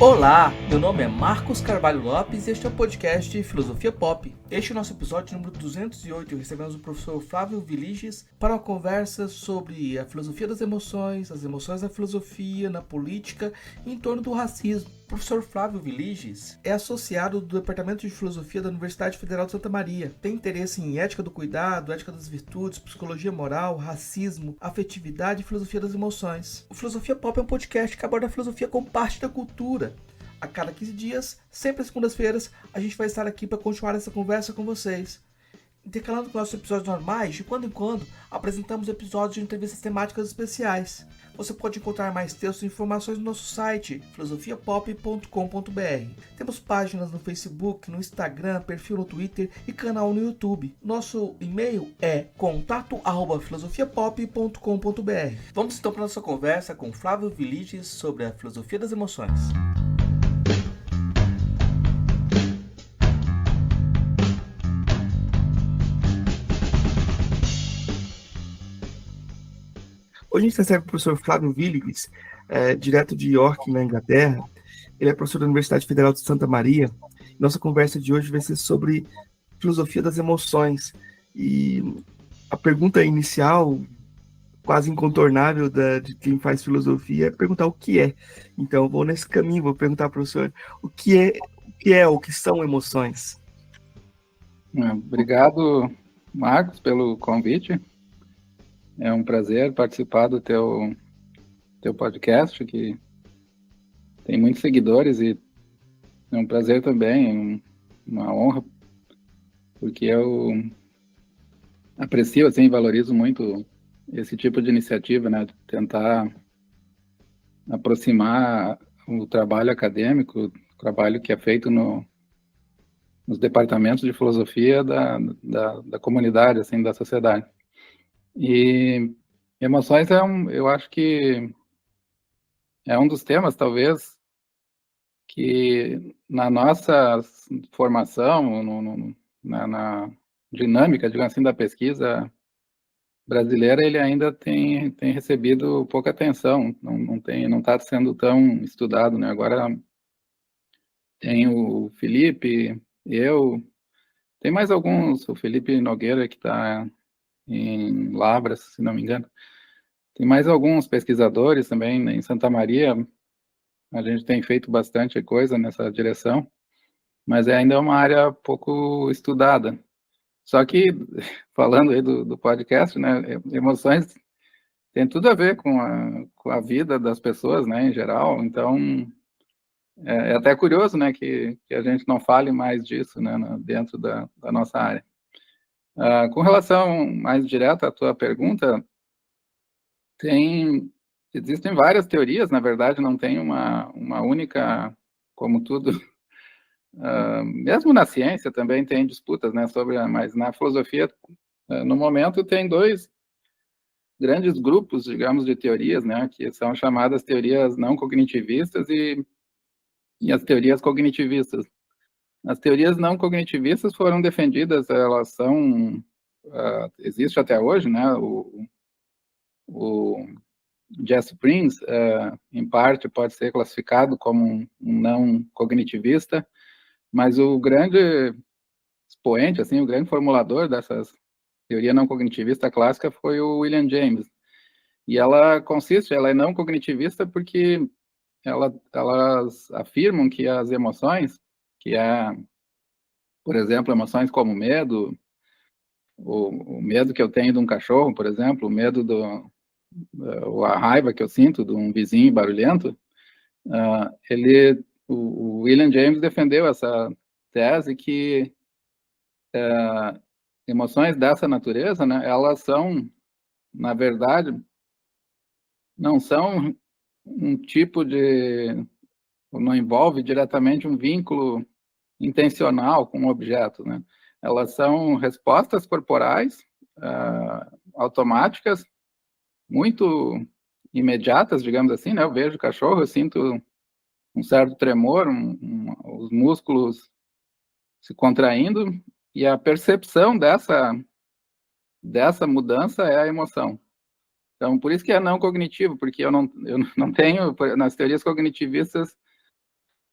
Olá, meu nome é Marcos Carvalho Lopes e este é o podcast de Filosofia Pop. Este é o nosso episódio número 208 e recebemos o professor Flávio Viliges para uma conversa sobre a filosofia das emoções, as emoções na filosofia, na política e em torno do racismo. O professor Flávio Viliges é associado do Departamento de Filosofia da Universidade Federal de Santa Maria. Tem interesse em ética do cuidado, ética das virtudes, psicologia moral, racismo, afetividade e filosofia das emoções. O Filosofia Pop é um podcast que aborda a filosofia como parte da cultura. A cada 15 dias, sempre às segundas-feiras, a gente vai estar aqui para continuar essa conversa com vocês. Intercalando com nossos episódios normais, de quando em quando, apresentamos episódios de entrevistas temáticas especiais. Você pode encontrar mais textos e informações no nosso site, filosofiapop.com.br. Temos páginas no Facebook, no Instagram, perfil no Twitter e canal no YouTube. Nosso e-mail é contato@filosofiapop.com.br. Vamos então para a nossa conversa com Flávio Viliges sobre a filosofia das emoções. Hoje a gente recebe o professor Flávio Viliges, direto de York, na Inglaterra. Ele é professor da Universidade Federal de Santa Maria. Nossa conversa de hoje vai ser sobre filosofia das emoções. E a pergunta inicial, quase incontornável de quem faz filosofia, é perguntar o que é. Então, eu vou nesse caminho, vou perguntar ao professor o que são emoções. Obrigado, Marcos, pelo convite. É um prazer participar do teu podcast, que tem muitos seguidores, e é um prazer também, uma honra, porque eu aprecio e valorizo muito esse tipo de iniciativa, né, de tentar aproximar o trabalho acadêmico, o trabalho que é feito nos departamentos de filosofia da comunidade, assim, da sociedade. E emoções eu acho que é um dos temas, talvez, que na nossa formação, na dinâmica, digamos assim, da pesquisa brasileira, ele ainda tem recebido pouca atenção, não está sendo tão estudado, né? Agora tem o Felipe, tem mais alguns, o Felipe Nogueira, que está em Lavras, se não me engano. Tem mais alguns pesquisadores também em Santa Maria. A gente tem feito bastante coisa nessa direção, mas ainda é uma área pouco estudada. Só que, falando aí do podcast, né, emoções tem tudo a ver com a vida das pessoas, né, em geral. Então, é até curioso, né, que a gente não fale mais disso, né, dentro da nossa área. Com relação mais direta à tua pergunta, existem várias teorias, na verdade, não tem uma única, como tudo. Mesmo na ciência também tem disputas, né, mas na filosofia, no momento, tem dois grandes grupos, digamos, de teorias, né, que são chamadas teorias não cognitivistas e as teorias cognitivistas. As teorias não cognitivistas foram defendidas, elas são, existe até hoje, né, o Jesse Prince, em parte, pode ser classificado como um não cognitivista, mas o grande expoente, assim, o grande formulador dessas teoria não cognitivista clássica foi o William James. E ela é não cognitivista porque elas afirmam que as emoções, que é, por exemplo, emoções como medo, o medo que eu tenho de um cachorro, por exemplo, o medo ou a raiva que eu sinto de um vizinho barulhento, o William James defendeu essa tese que emoções dessa natureza, né, elas são, na verdade, não são um tipo não envolve diretamente um vínculo intencional com o objeto, né? Elas são respostas corporais automáticas, muito imediatas, digamos assim, né? Eu vejo o cachorro, eu sinto um certo tremor, os músculos se contraindo, e a percepção dessa mudança é a emoção. Então, por isso que é não cognitivo, porque eu não tenho, nas teorias cognitivistas,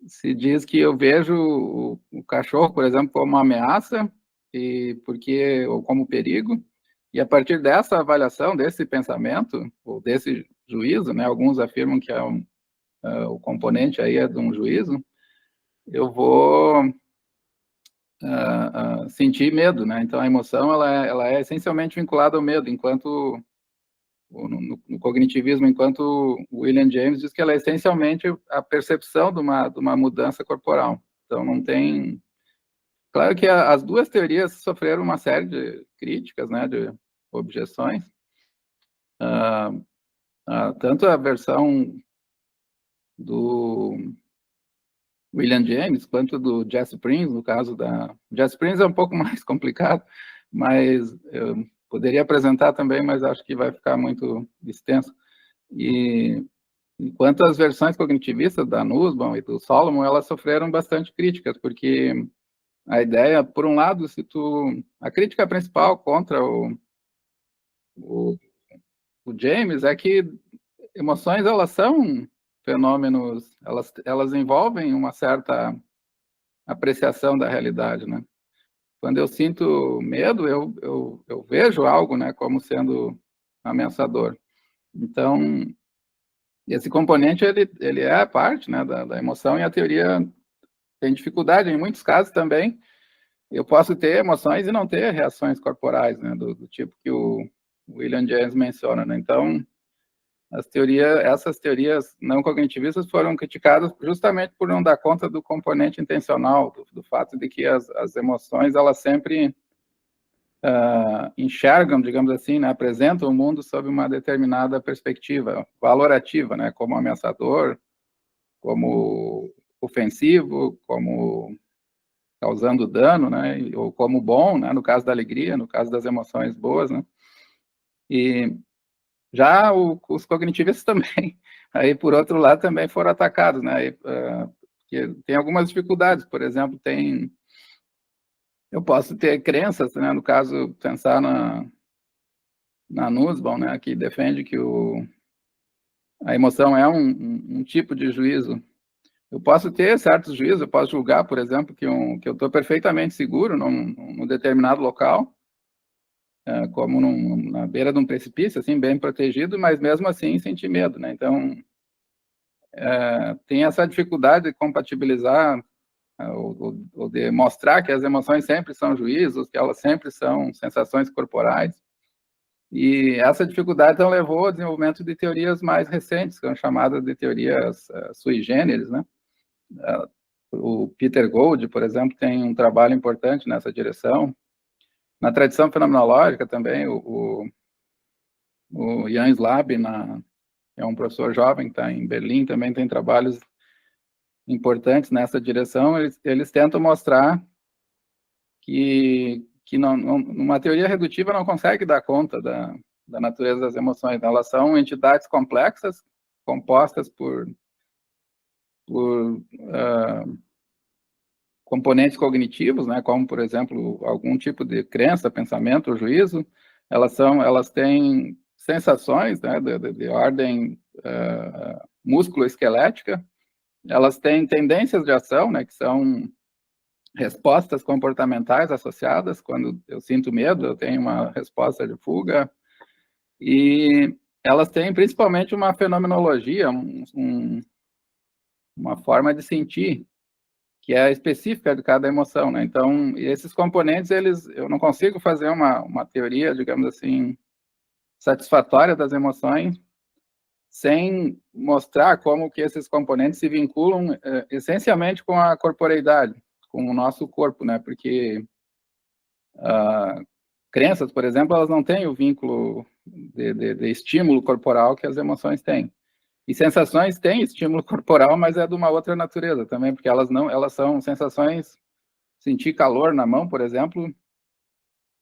se diz que eu vejo o cachorro, por exemplo, como uma ameaça ou como perigo, e a partir dessa avaliação, desse pensamento, ou desse juízo, né, alguns afirmam que o componente aí é de um juízo, eu vou sentir medo, né? Então a emoção ela é essencialmente vinculada ao medo, enquanto no cognitivismo, enquanto o William James diz que ela é essencialmente a percepção de uma mudança corporal. Então não tem... Claro que as duas teorias sofreram uma série de críticas, né, de objeções. Tanto a versão do William James, quanto do Jesse Prince, no caso da... Jesse Prince é um pouco mais complicado, mas eu poderia apresentar também, mas acho que vai ficar muito extenso. E enquanto as versões cognitivistas da Nussbaum e do Solomon, elas sofreram bastante críticas, porque a ideia, por um lado, a crítica principal contra o James é que emoções, elas são fenômenos, elas envolvem uma certa apreciação da realidade, né? Quando eu sinto medo, eu vejo algo, né, como sendo ameaçador. Então, esse componente, ele é parte, né, da emoção, e a teoria tem dificuldade, em muitos casos também, eu posso ter emoções e não ter reações corporais, né, do tipo que o William James menciona, né? Então, essas teorias não cognitivistas foram criticadas justamente por não dar conta do componente intencional, do fato de que as emoções, elas sempre enxergam, digamos assim, né, apresentam o mundo sob uma determinada perspectiva valorativa, né, como ameaçador, como ofensivo, como causando dano, né, ou como bom, né, no caso da alegria, no caso das emoções boas, né. E já os cognitivistas também, aí por outro lado também foram atacados, né, porque tem algumas dificuldades, por exemplo, eu posso ter crenças, né, no caso, pensar na Nussbaum, né, que defende que a emoção é um tipo de juízo. Eu posso ter certos juízos, eu posso julgar, por exemplo, que eu estou perfeitamente seguro num determinado local, como na beira de um precipício, assim, bem protegido, mas mesmo assim sentir medo, né? Então, tem essa dificuldade de compatibilizar ou de mostrar que as emoções sempre são juízos, que elas sempre são sensações corporais. E essa dificuldade, então, levou ao desenvolvimento de teorias mais recentes, que são chamadas de teorias sui generis, né? O Peter Gould, por exemplo, tem um trabalho importante nessa direção. Na tradição fenomenológica também, o Jan Slab, é um professor jovem que está em Berlim, também tem trabalhos importantes nessa direção. Eles tentam mostrar que uma teoria redutiva não consegue dar conta da natureza das emoções. Elas são entidades complexas, compostas por componentes cognitivos, né, como, por exemplo, algum tipo de crença, pensamento, juízo. Elas têm sensações, né, de ordem músculo-esquelética. Elas têm tendências de ação, né, que são respostas comportamentais associadas. Quando eu sinto medo, eu tenho uma resposta de fuga. E elas têm principalmente uma fenomenologia, uma forma de sentir, que é específica de cada emoção, né? Então, esses componentes, eu não consigo fazer uma teoria, digamos assim, satisfatória das emoções, sem mostrar como que esses componentes se vinculam essencialmente com a corporeidade, com o nosso corpo, né? Porque crenças, por exemplo, elas não têm o vínculo de estímulo corporal que as emoções têm. E sensações têm estímulo corporal, mas é de uma outra natureza também, porque elas são sensações. Sentir calor na mão, por exemplo,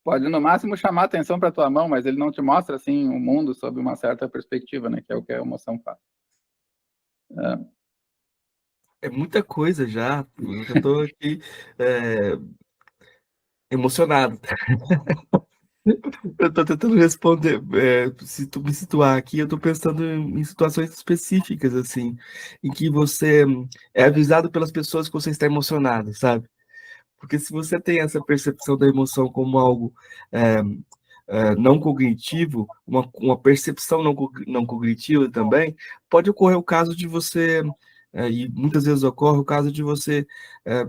pode no máximo chamar atenção para tua mão, mas ele não te mostra assim o mundo sob uma certa perspectiva, né, que é o que a emoção faz. É muita coisa já. Eu já estou aqui emocionado. Eu tô tentando responder, se tu me situar aqui, eu tô pensando em situações específicas, assim, em que você é avisado pelas pessoas que você está emocionado, sabe? Porque se você tem essa percepção da emoção como algo é, não cognitivo, uma percepção não cognitiva também, pode ocorrer o caso de você, e muitas vezes ocorre o caso de você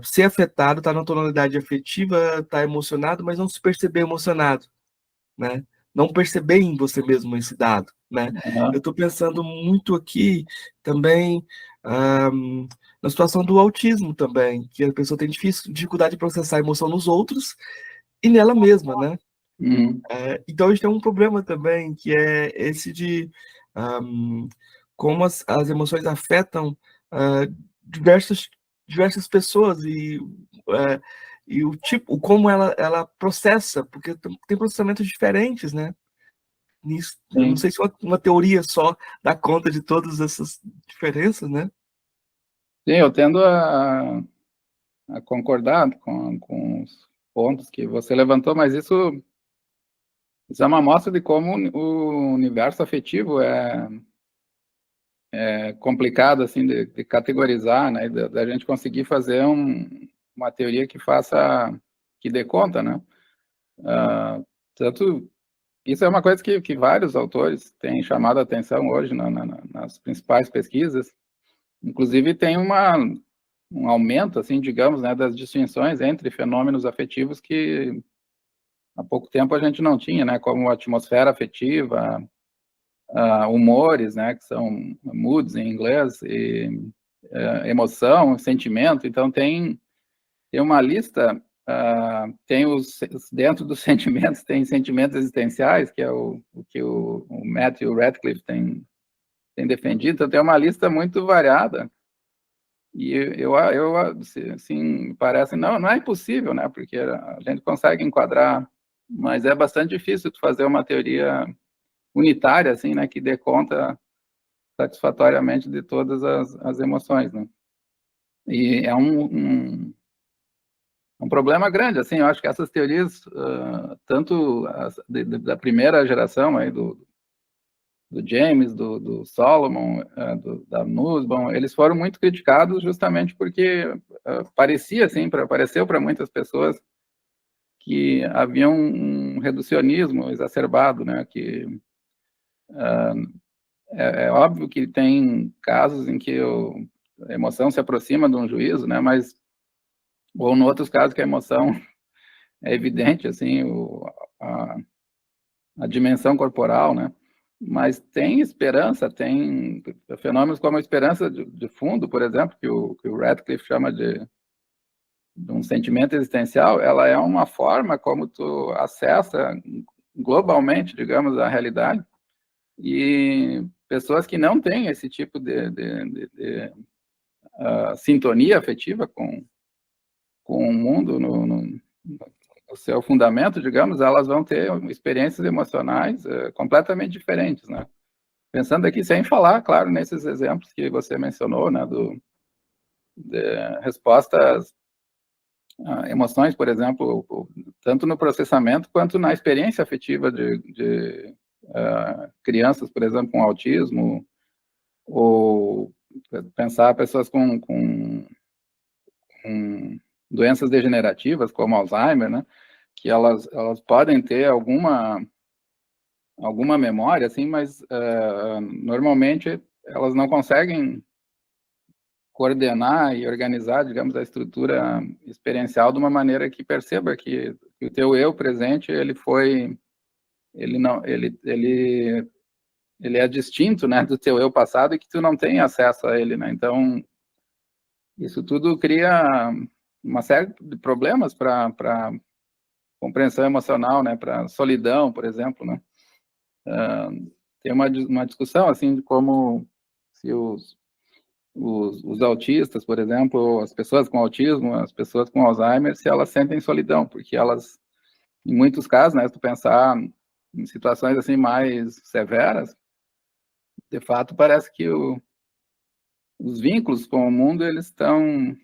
ser afetado, estar na tonalidade afetiva, estar emocionado, mas não se perceber emocionado, né? Não perceber em você mesmo esse dado, né? Eu Aham. estou pensando muito aqui também na situação do autismo também, que a pessoa tem dificuldade de processar a emoção nos outros e nela mesma, né? Uhum. Então a gente tem um problema também, que é esse de ahm, como as emoções afetam ah, diversas, diversas pessoas ah, e o tipo, como ela processa, porque tem processamentos diferentes, né? Nisso, eu não Sim. sei se uma teoria só dá conta de todas essas diferenças, né? Sim, eu tendo a concordar com os pontos que você levantou, mas isso é uma amostra de como o universo afetivo é complicado assim de categorizar, né? Da gente conseguir fazer uma teoria que faça, que dê conta, né? Ah, tanto isso é uma coisa que vários autores têm chamado a atenção hoje nas principais pesquisas. Inclusive tem um aumento, assim, digamos, né, das distinções entre fenômenos afetivos que há pouco tempo a gente não tinha, né, como atmosfera afetiva, humores, né, que são moods em inglês, e emoção, sentimento. Então tem uma lista, tem dentro dos sentimentos tem sentimentos existenciais, que é o que o Matthew Radcliffe tem defendido. Então tem uma lista muito variada. E eu assim, parece, não é impossível, né? Porque a gente consegue enquadrar, mas é bastante difícil tu fazer uma teoria unitária, assim, né? Que dê conta satisfatoriamente de todas as emoções, né? E é um problema grande, assim, eu acho que essas teorias, tanto da primeira geração aí do James, do Solomon, da Nussbaum, eles foram muito criticados justamente porque parecia, assim, pareceu para muitas pessoas que havia um reducionismo exacerbado, né? Que é óbvio que tem casos em que a emoção se aproxima de um juízo, né? Mas ou em outros casos que a emoção é evidente, assim, a, a dimensão corporal, né? Mas tem esperança, tem fenômenos como a esperança de fundo, por exemplo, que o Radcliffe chama de um sentimento existencial. Ela é uma forma como tu acessa globalmente, digamos, a realidade, e pessoas que não têm esse tipo de sintonia afetiva com o mundo no seu fundamento, digamos, elas vão ter experiências emocionais completamente diferentes, né? Pensando aqui, sem falar, claro, nesses exemplos que você mencionou, né, de respostas a emoções, por exemplo, tanto no processamento quanto na experiência afetiva de crianças, por exemplo, com autismo, ou pensar pessoas com doenças degenerativas, como Alzheimer, né, que elas podem ter alguma memória, assim, mas normalmente elas não conseguem coordenar e organizar, digamos, a estrutura experiencial de uma maneira que perceba que o teu eu presente, ele não, ele é distinto, né, do teu eu passado e que tu não tem acesso a ele, né? Então, isso tudo cria uma série de problemas para compreensão emocional, né, para solidão, por exemplo, né? Tem uma discussão, assim, de como se os autistas, por exemplo, as pessoas com autismo, as pessoas com Alzheimer, se elas sentem solidão, porque elas, em muitos casos, né, se tu pensar em situações assim mais severas, de fato parece que os vínculos com o mundo eles estão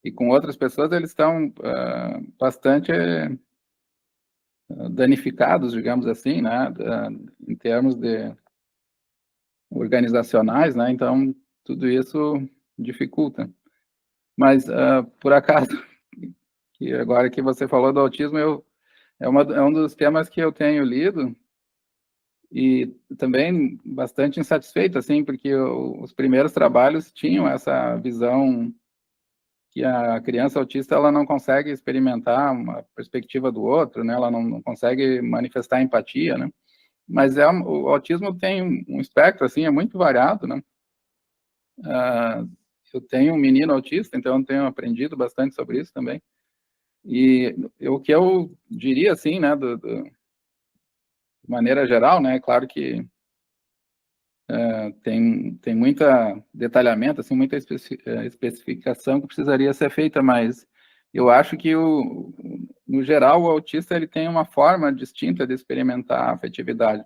e com outras pessoas eles estão bastante danificados, digamos assim, né, em termos de organizacionais, né, então tudo isso dificulta. Mas, por acaso, que agora que você falou do autismo, é um dos temas que eu tenho lido, e também bastante insatisfeito, assim, porque os primeiros trabalhos tinham essa visão que a criança autista ela não consegue experimentar uma perspectiva do outro, né? Ela não consegue manifestar empatia, né? Mas o autismo tem um espectro assim, é muito variado, né? Eu tenho um menino autista, então eu tenho aprendido bastante sobre isso também. E o que eu diria assim, né, de maneira geral, né? Claro que tem muita detalhamento, assim, muita especificação que precisaria ser feita, mas eu acho que, no geral, o autista ele tem uma forma distinta de experimentar a afetividade.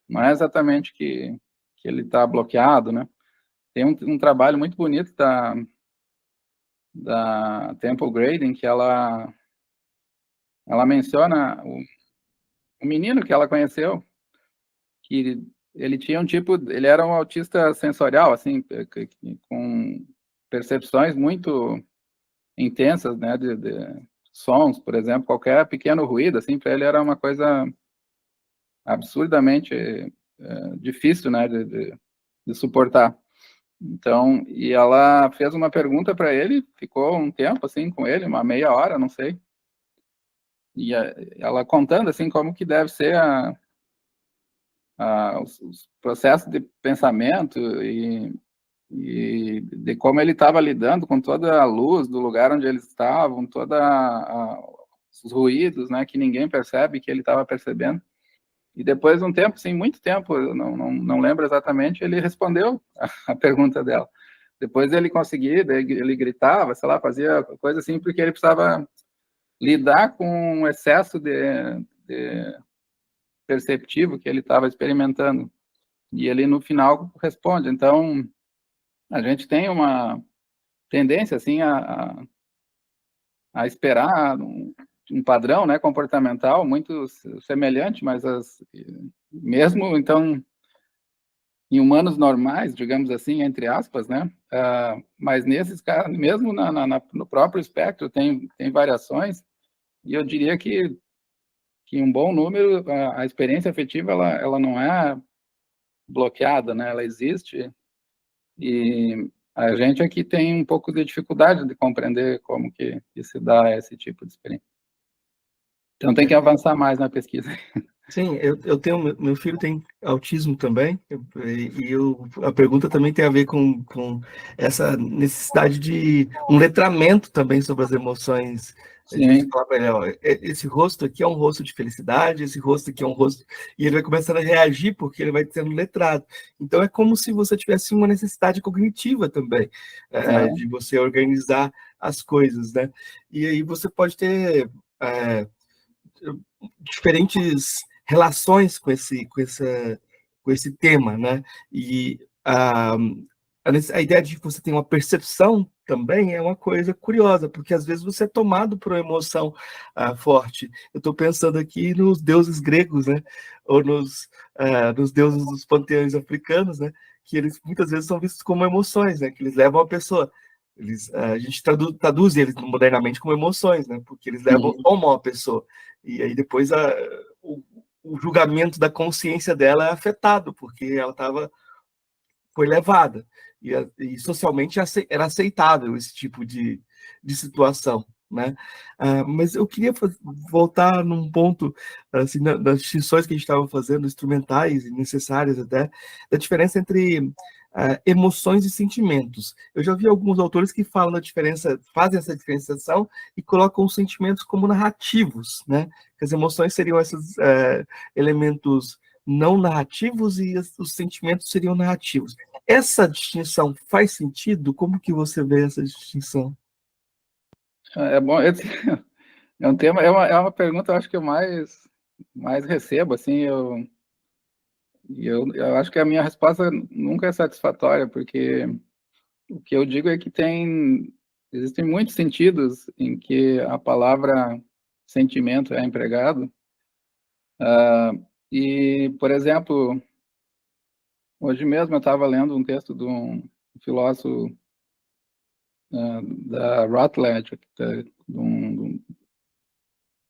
Não é exatamente que ele está bloqueado, né? Tem um trabalho muito bonito da Temple Grandin, que ela menciona o menino que ela conheceu, que ele tinha ele era um autista sensorial, assim, com percepções muito intensas, né, de sons, por exemplo, qualquer pequeno ruído, assim, para ele era uma coisa absurdamente difícil, né, de suportar. Então, e ela fez uma pergunta para ele, ficou um tempo, assim, com ele, uma meia hora, não sei, e ela contando, assim, como que deve ser os processos de pensamento e de como ele estava lidando com toda a luz do lugar onde eles estavam, os ruídos, né, que ninguém percebe, que ele estava percebendo. E depois de um tempo, sim, muito tempo, eu não lembro exatamente, ele respondeu a pergunta dela. Depois ele conseguia, ele gritava, sei lá, fazia coisa assim, porque ele precisava lidar com um excesso de perceptivo que ele estava experimentando. E ele, no final, responde. Então, a gente tem uma tendência, assim, a esperar um padrão, né, comportamental muito semelhante, mas mesmo, então, em humanos normais, digamos assim, entre aspas, né, mas nesses casos, mesmo no próprio espectro, tem variações, e eu diria que em um bom número, a experiência afetiva, ela não é bloqueada, né, ela existe. E a gente aqui tem um pouco de dificuldade de compreender como que se dá esse tipo de experiência. Então tem que avançar mais na pesquisa. Sim, eu tenho, meu filho tem autismo também, a pergunta também tem a ver com essa necessidade de um letramento também sobre as emoções. De você Sim, falar para ele, ó, esse rosto aqui é um rosto de felicidade, esse rosto aqui é um rosto. E ele vai começando a reagir porque ele vai sendo letrado. Então é como se você tivesse uma necessidade cognitiva também, de você organizar as coisas, né? E aí você pode ter. Diferentes relações com esse tema, né? E a ideia de que você tem uma percepção também é uma coisa curiosa, porque às vezes você é tomado por uma emoção forte. Eu estou pensando aqui nos deuses gregos, né? Ou nos deuses dos panteões africanos, né? Que eles muitas vezes são vistos como emoções, né? Que eles levam a pessoa. A gente traduz eles modernamente como emoções, né? Porque eles levam, tomam a pessoa. E aí depois o julgamento da consciência dela é afetado, porque ela foi levada. E socialmente era aceitável esse tipo de situação, né? Mas eu queria voltar num ponto, assim, das distinções que a gente estava fazendo, instrumentais e necessárias até, da diferença entre emoções e sentimentos. Eu já vi alguns autores que falam da diferença, fazem essa diferenciação e colocam os sentimentos como narrativos, né? Que as emoções seriam esses elementos não narrativos e os sentimentos seriam narrativos. Essa distinção faz sentido? Como que você vê essa distinção? é bom. É um tema, é uma pergunta, eu acho que eu mais recebo, assim, eu acho que a minha resposta nunca é satisfatória, porque o que eu digo é que existem muitos sentidos em que a palavra sentimento é empregado, E, por exemplo, hoje mesmo eu estava lendo um texto de um filósofo da Routledge,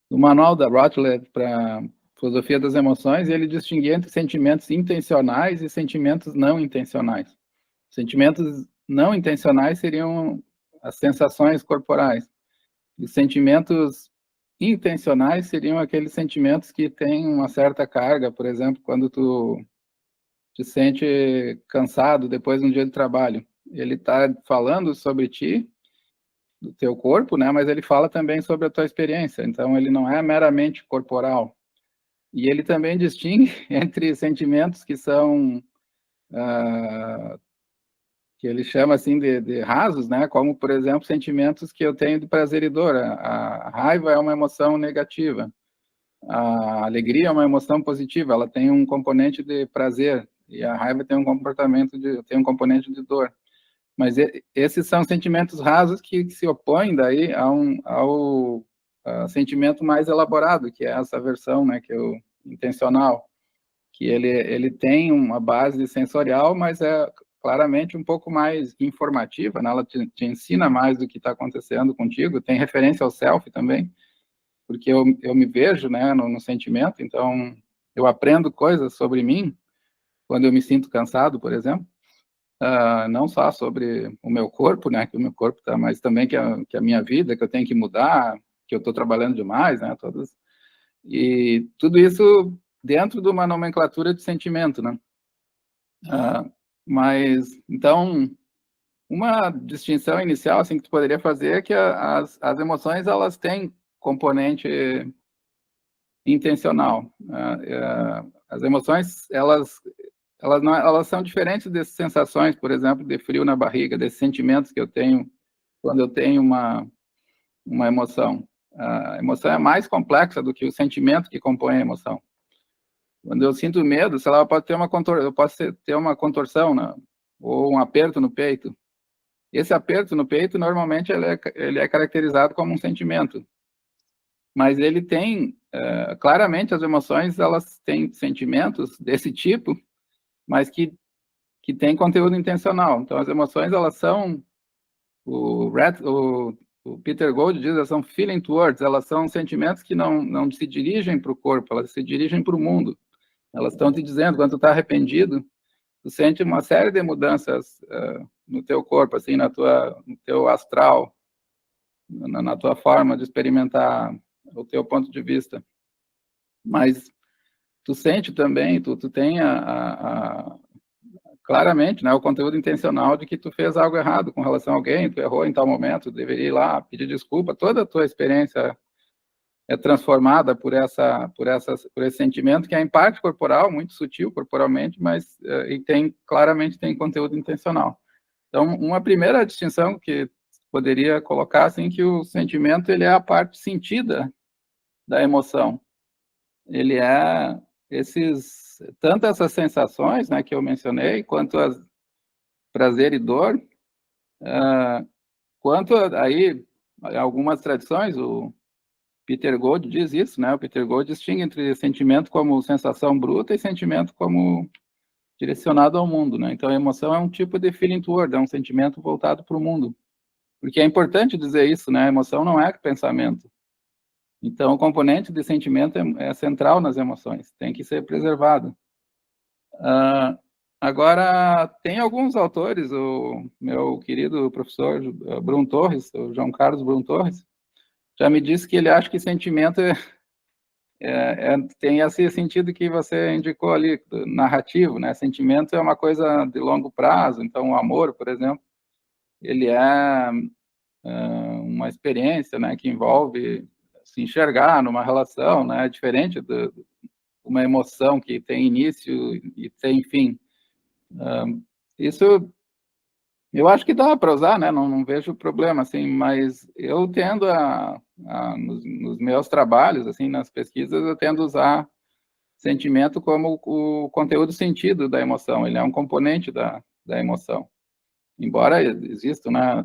do manual da Routledge para filosofia das emoções, e ele distinguia entre sentimentos intencionais e sentimentos não intencionais. Sentimentos não intencionais seriam as sensações corporais. E sentimentos intencionais seriam aqueles sentimentos que têm uma certa carga, por exemplo, quando tu te sente cansado depois de um dia de trabalho. Ele está falando sobre ti, do teu corpo, né? Mas ele fala também sobre a tua experiência. Então, ele não é meramente corporal. E ele também distingue entre sentimentos que são que ele chama assim de rasos, né? Como, por exemplo, sentimentos que eu tenho de prazer e dor. A raiva é uma emoção negativa. A alegria é uma emoção positiva. Ela tem um componente de prazer e a raiva tem um componente de dor. Mas esses são sentimentos rasos que se opõem daí ao sentimento mais elaborado, que é essa versão, né, que é o intencional, que ele tem uma base sensorial, mas é claramente um pouco mais informativa, né? Ela te ensina mais do que está acontecendo contigo, tem referência ao self também, porque eu me vejo, né, no sentimento, então eu aprendo coisas sobre mim quando eu me sinto cansado, por exemplo, não só sobre o meu corpo, né, que o meu corpo está, mas também que a minha vida, que eu tenho que mudar, que eu estou trabalhando demais, né, e tudo isso dentro de uma nomenclatura de sentimento, né. Mas, então, uma distinção inicial, assim, que tu poderia fazer é que as emoções, elas têm componente intencional. As emoções, elas são diferentes dessas sensações, por exemplo, de frio na barriga, desses sentimentos que eu tenho quando eu tenho uma emoção. A emoção é mais complexa do que o sentimento que compõe a emoção. Quando eu sinto medo, sei lá, eu posso ter uma contorção, né? Ou um aperto no peito. Esse aperto no peito, normalmente, ele é caracterizado como um sentimento. Mas ele tem, claramente, as emoções, elas têm sentimentos desse tipo, mas que têm conteúdo intencional. Então, as emoções, elas são, o Peter Gold diz, elas são feeling towards, elas são sentimentos que não se dirigem para o corpo, elas se dirigem para o mundo. Elas estão te dizendo, quando tu está arrependido, tu sente uma série de mudanças no teu corpo, assim, no teu astral, na tua forma de experimentar o teu ponto de vista. Mas tu sente também, tu tem claramente, né, o conteúdo intencional de que tu fez algo errado com relação a alguém, tu errou em tal momento, tu deveria ir lá pedir desculpa. Toda a tua experiência é transformada por esse sentimento que é em parte corporal, muito sutil corporalmente, mas claramente tem conteúdo intencional. Então, uma primeira distinção que poderia colocar assim que o sentimento ele é a parte sentida da emoção. Ele é tanto essas sensações, né, que eu mencionei, quanto as prazer e dor, quanto aí algumas tradições, o Peter Gold diz isso, né? O Peter Gold distingue entre sentimento como sensação bruta e sentimento como direcionado ao mundo, né? Então, a emoção é um tipo de feeling toward, é um sentimento voltado para o mundo. Porque é importante dizer isso, né? A emoção não é pensamento. Então, o componente de sentimento é central nas emoções, tem que ser preservado. Agora, tem alguns autores, o meu querido professor Brum Torres, o João Carlos Brum Torres, já me disse que ele acha que sentimento tem esse sentido que você indicou ali, narrativo, né? Sentimento é uma coisa de longo prazo, então o amor, por exemplo, ele é uma experiência, né, que envolve se enxergar numa relação, né, diferente de uma emoção que tem início e tem fim. Isso eu acho que dá para usar, né? Não vejo problema, assim, mas eu tendo nos meus trabalhos, assim, nas pesquisas, eu tendo a usar sentimento como o conteúdo sentido da emoção. Ele é um componente da emoção. Embora exista, né?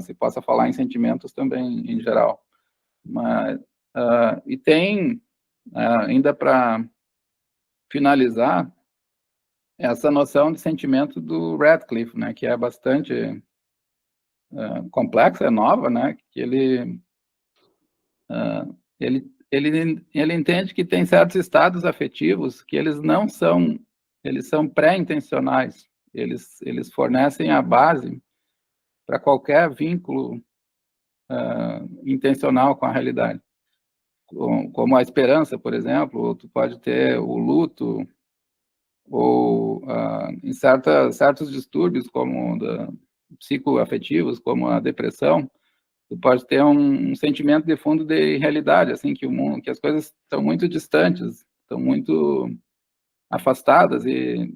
Se possa falar em sentimentos também, em geral. Mas, e tem ainda para finalizar, essa noção de sentimento do Radcliffe, né, que é bastante complexa, é nova, né, que ele entende que tem certos estados afetivos que eles não são, eles são pré-intencionais, eles fornecem a base para qualquer vínculo intencional com a realidade. Como a esperança, por exemplo, tu pode ter o luto, ou em certos distúrbios, como psicoafetivos, como a depressão, tu pode ter um sentimento de fundo de realidade, assim, que o mundo, que as coisas estão muito distantes, estão muito afastadas e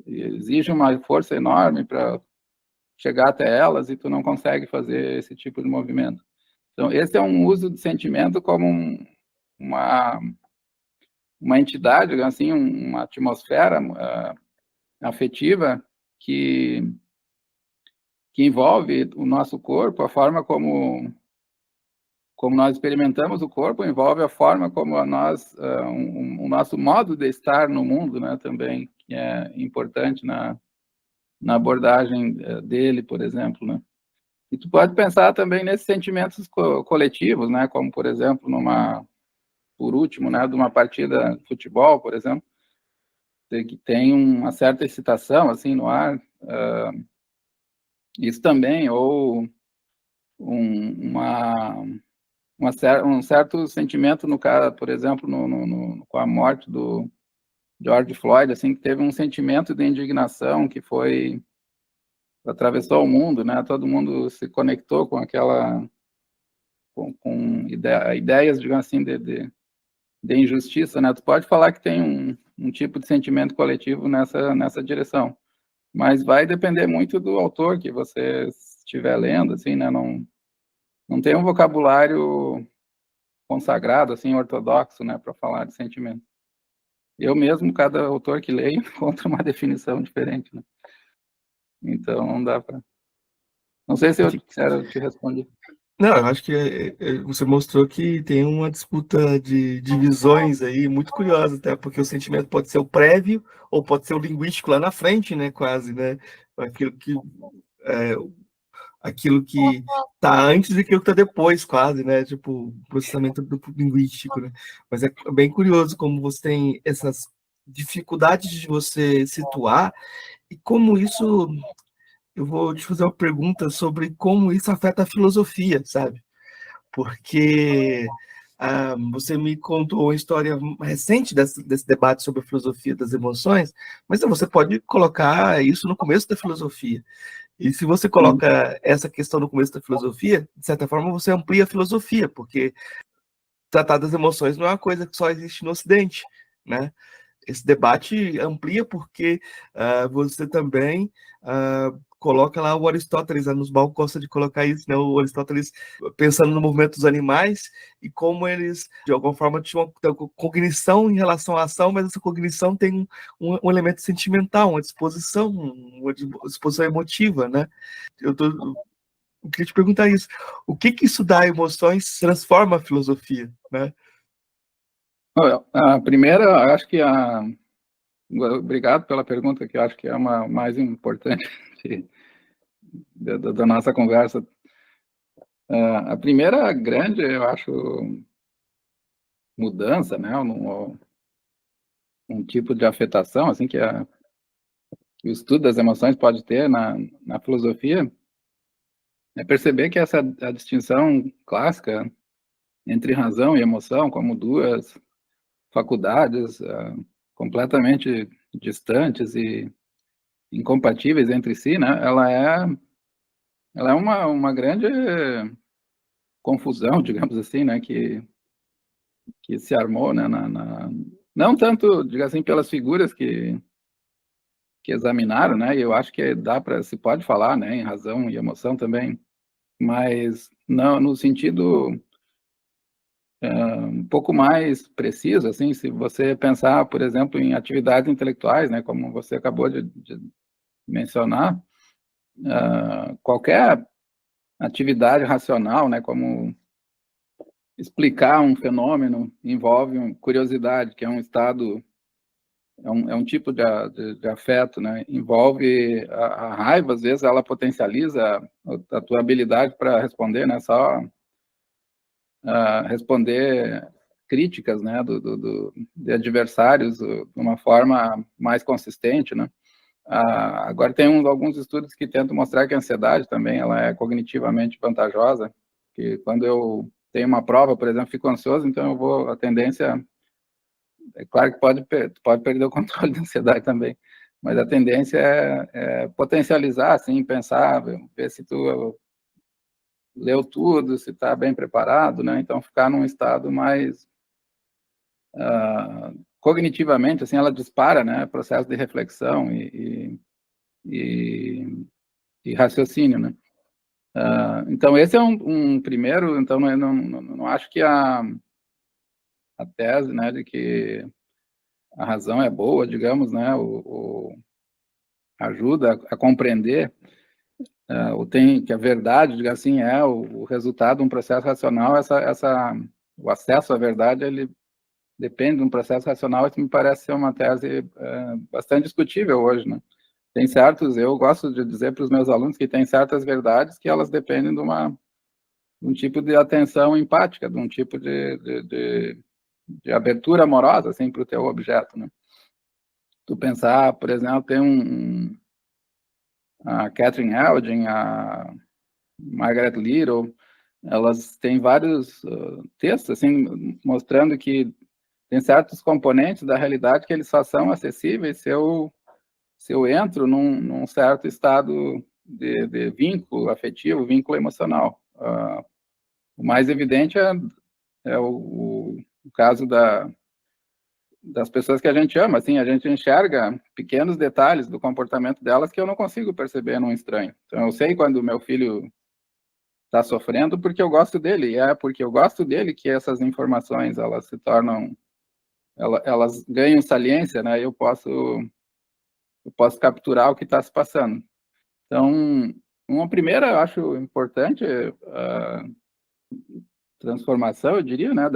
exigem uma força enorme para chegar até elas e tu não consegue fazer esse tipo de movimento. Então, esse é um uso de sentimento como uma entidade, assim, uma atmosfera afetiva que envolve o nosso corpo, a forma como nós experimentamos o corpo, envolve a forma como o nosso modo de estar no mundo, né, também, que é importante na abordagem dele, por exemplo, né. E tu pode pensar também nesses sentimentos coletivos, né, como, por exemplo, por último, né, de uma partida de futebol, por exemplo, que tem uma certa excitação, assim, no ar, isso também, ou um certo sentimento no cara, por exemplo, com a morte do George Floyd, assim, que teve um sentimento de indignação que atravessou o mundo, né? Todo mundo se conectou com ideias, digamos assim, de injustiça, né? Tu pode falar que tem um tipo de sentimento coletivo nessa direção, mas vai depender muito do autor que você estiver lendo, assim, né? Não tem um vocabulário consagrado, assim, ortodoxo, né, para falar de sentimento. Eu mesmo, cada autor que leio, encontra uma definição diferente, né? Então, não dá para... Não sei se eu te respondi. Não, eu acho que você mostrou que tem uma disputa de visões aí muito curiosa, até porque o sentimento pode ser o prévio ou pode ser o linguístico lá na frente, né, quase, né? Aquilo que é, aquilo que tá antes e aquilo que tá depois, quase, né? Tipo, processamento linguístico, né? Mas é bem curioso como você tem essas dificuldades de você situar e como isso. Eu vou te fazer uma pergunta sobre como isso afeta a filosofia, sabe? Porque você me contou uma história recente desse debate sobre a filosofia das emoções, mas você pode colocar isso no começo da filosofia. E se você coloca essa questão no começo da filosofia, de certa forma você amplia a filosofia, porque tratar das emoções não é uma coisa que só existe no Ocidente, né? Esse debate amplia porque você também coloca lá o Aristóteles, a Nussbaum gosta de colocar isso, né? O Aristóteles pensando no movimento dos animais e como eles, de alguma forma, tinham uma cognição em relação à ação, mas essa cognição tem um elemento sentimental, uma disposição emotiva, né? Eu queria te perguntar isso. O que isso dá a emoções transforma a filosofia, né? A primeira, acho que obrigado pela pergunta, que eu acho que é uma mais importante da nossa conversa. A primeira grande, eu acho, mudança, né, um tipo de afetação, assim, que o estudo das emoções pode ter na filosofia, é perceber que a distinção clássica entre razão e emoção, como duas faculdades completamente distantes e incompatíveis entre si, né, ela é uma grande confusão, digamos assim, né, que se armou, né, não tanto, digamos assim, pelas figuras que examinaram, né, e eu acho que se pode falar, né, em razão e emoção também, mas não, no sentido um pouco mais preciso, assim, se você pensar, por exemplo, em atividades intelectuais, né, como você acabou de mencionar, qualquer atividade racional, né, como explicar um fenômeno envolve curiosidade, que é um estado, é um tipo de afeto, né? Envolve a raiva, às vezes ela potencializa a tua habilidade para responder, né? Só responder críticas, né? De adversários de uma forma mais consistente, né? Agora tem alguns estudos que tentam mostrar que a ansiedade também ela é cognitivamente vantajosa, que quando eu tenho uma prova, por exemplo, fico ansioso, então a tendência, é claro que pode perder o controle da ansiedade também, mas a tendência é potencializar, assim, pensar, ver se tu leu tudo, se está bem preparado, né? Então ficar num estado mais cognitivamente, assim, ela dispara, né? Processo de reflexão e raciocínio, né? Então esse é um primeiro. Então não acho que a tese, né, de que a razão é boa, digamos, né, ajuda a compreender que a verdade, digamos assim, é o resultado de um processo racional. O acesso à verdade, ele depende de um processo racional. Isso me parece ser uma tese bastante discutível hoje, né? Eu gosto de dizer para os meus alunos que tem certas verdades que elas dependem de um tipo de atenção empática, de um tipo de abertura amorosa, assim, para o teu objeto, né? Tu pensar, por exemplo, tem a Catherine Eldin, a Margaret Little, elas têm vários textos, assim, mostrando que tem certos componentes da realidade que eles só são acessíveis se eu entro num certo estado de vínculo afetivo, vínculo emocional. O mais evidente é o caso das pessoas que a gente ama, assim, a gente enxerga pequenos detalhes do comportamento delas que eu não consigo perceber num estranho. Então, eu sei quando o meu filho está sofrendo porque eu gosto dele, e é porque eu gosto dele que essas informações, elas se tornam, elas ganham saliência, né? Eu posso capturar o que está se passando. Então, uma primeira, eu acho importante, transformação, eu diria, né,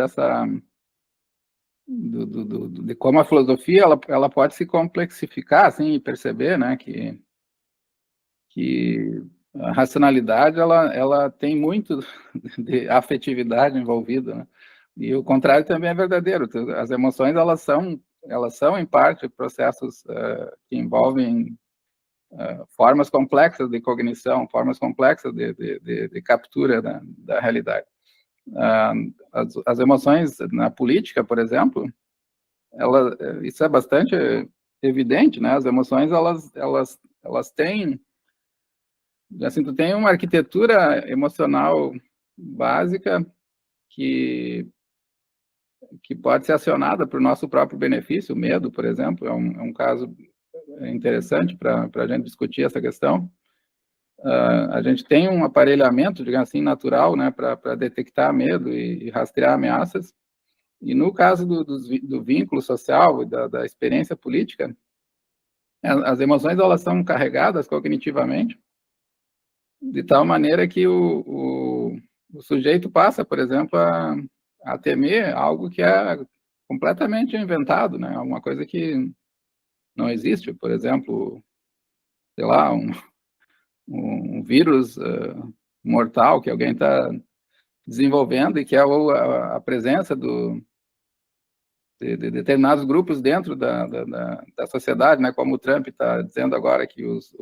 de como a filosofia ela pode se complexificar, assim, e perceber, né, que a racionalidade ela tem muito de afetividade envolvida, né? E o contrário também é verdadeiro. As emoções elas são em parte processos que envolvem formas complexas de cognição, formas complexas de captura da realidade. As emoções na política, por exemplo, isso é bastante evidente, né? As emoções elas têm, assim, tu tem uma arquitetura emocional básica que pode ser acionada para o nosso próprio benefício. O medo, por exemplo, é um caso interessante para a gente discutir essa questão. A gente tem um aparelhamento, digamos assim, natural, né, para detectar medo e rastrear ameaças. E no caso do vínculo social e da experiência política, as emoções elas são carregadas cognitivamente de tal maneira que o sujeito passa, por exemplo, a temer algo que é completamente inventado, né? Alguma coisa que não existe. Por exemplo, sei lá, um vírus mortal que alguém está desenvolvendo e que é a presença de determinados grupos dentro da sociedade, né? Como o Trump está dizendo agora que os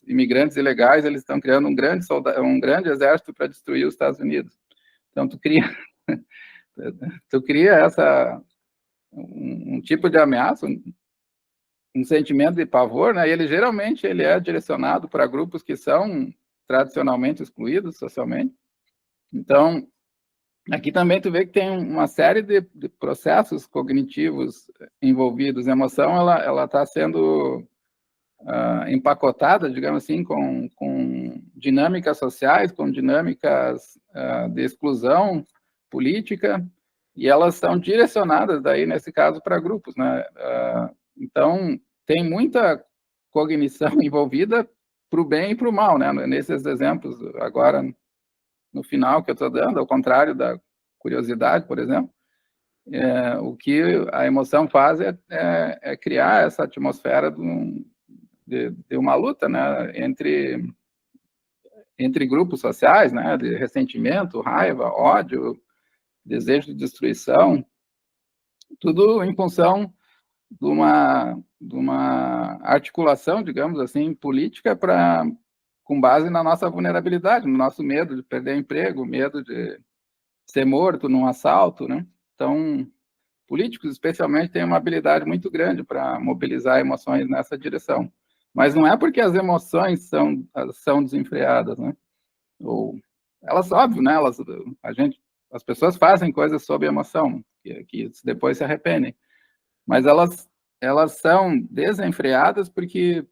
imigrantes ilegais eles estão criando um grande exército para destruir os Estados Unidos. Então tu cria um tipo de ameaça, um sentimento de pavor, né? E ele é direcionado para grupos que são tradicionalmente excluídos socialmente. Então, aqui também tu vê que tem uma série de processos cognitivos envolvidos. A emoção, ela está sendo empacotada, digamos assim, com dinâmicas sociais, com dinâmicas de exclusão política, e elas são direcionadas, daí, nesse caso, para grupos, né? Então, tem muita cognição envolvida para o bem e para o mal, né? Nesses exemplos, agora, no final que eu estou dando, ao contrário curiosidade, por exemplo, o que a emoção faz é criar essa atmosfera de uma luta, né, entre grupos sociais, né, de ressentimento, raiva, ódio, desejo de destruição, tudo em função de uma articulação, digamos assim, política com base na nossa vulnerabilidade, no nosso medo de perder emprego, medo de ser morto num assalto, né? Então, políticos, especialmente, têm uma habilidade muito grande para mobilizar emoções nessa direção. Mas não é porque as emoções são desenfreadas, né? Ou elas, óbvio, né? As pessoas fazem coisas sob emoção, que depois se arrependem. Mas elas são desenfreadas porque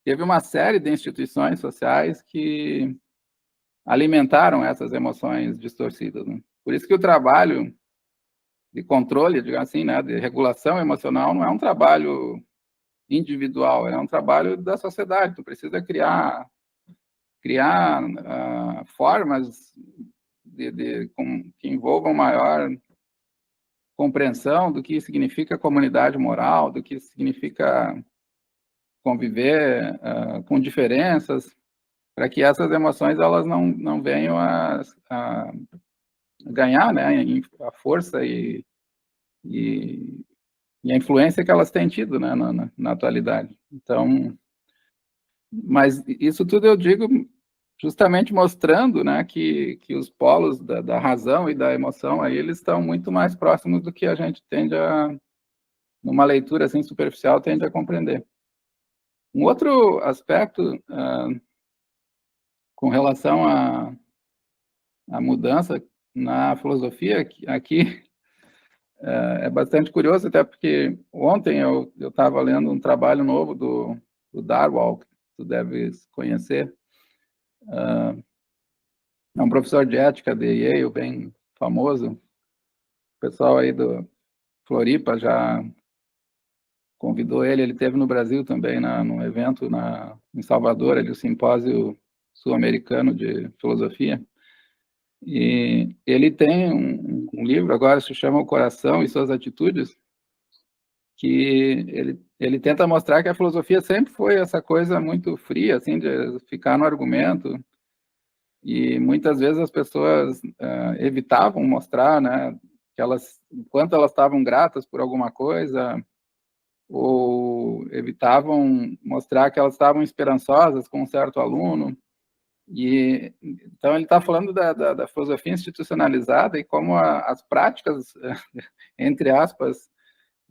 teve uma série de instituições sociais que alimentaram essas emoções distorcidas, né? Por isso que o trabalho de controle, digamos assim, né, de regulação emocional, não é um trabalho individual, é um trabalho da sociedade. Tu precisa criar formas que envolvam maior compreensão do que significa comunidade moral, do que significa conviver com diferenças, para que essas emoções elas não venham a ganhar, né, a força e a influência que elas têm tido, né, na atualidade. Então, mas isso tudo eu digo justamente mostrando, né, que os polos da razão e da emoção aí eles estão muito mais próximos do que a gente numa leitura assim superficial, tende a compreender. Um outro aspecto com relação à mudança na filosofia aqui é bastante curioso, até porque ontem eu estava lendo um trabalho novo do Darwall, que tu deves conhecer. É um professor de ética de Yale, bem famoso. O pessoal aí do Floripa já convidou ele esteve no Brasil também, num evento em Salvador, ali, o Simpósio Sul-Americano de Filosofia. E ele tem um livro agora, se chama O Coração e Suas Atitudes, que ele tenta mostrar que a filosofia sempre foi essa coisa muito fria, assim, de ficar no argumento, e muitas vezes as pessoas evitavam mostrar, né, quanto elas estavam gratas por alguma coisa, ou evitavam mostrar que elas estavam esperançosas com um certo aluno. E então ele está falando da filosofia institucionalizada e como as práticas, entre aspas,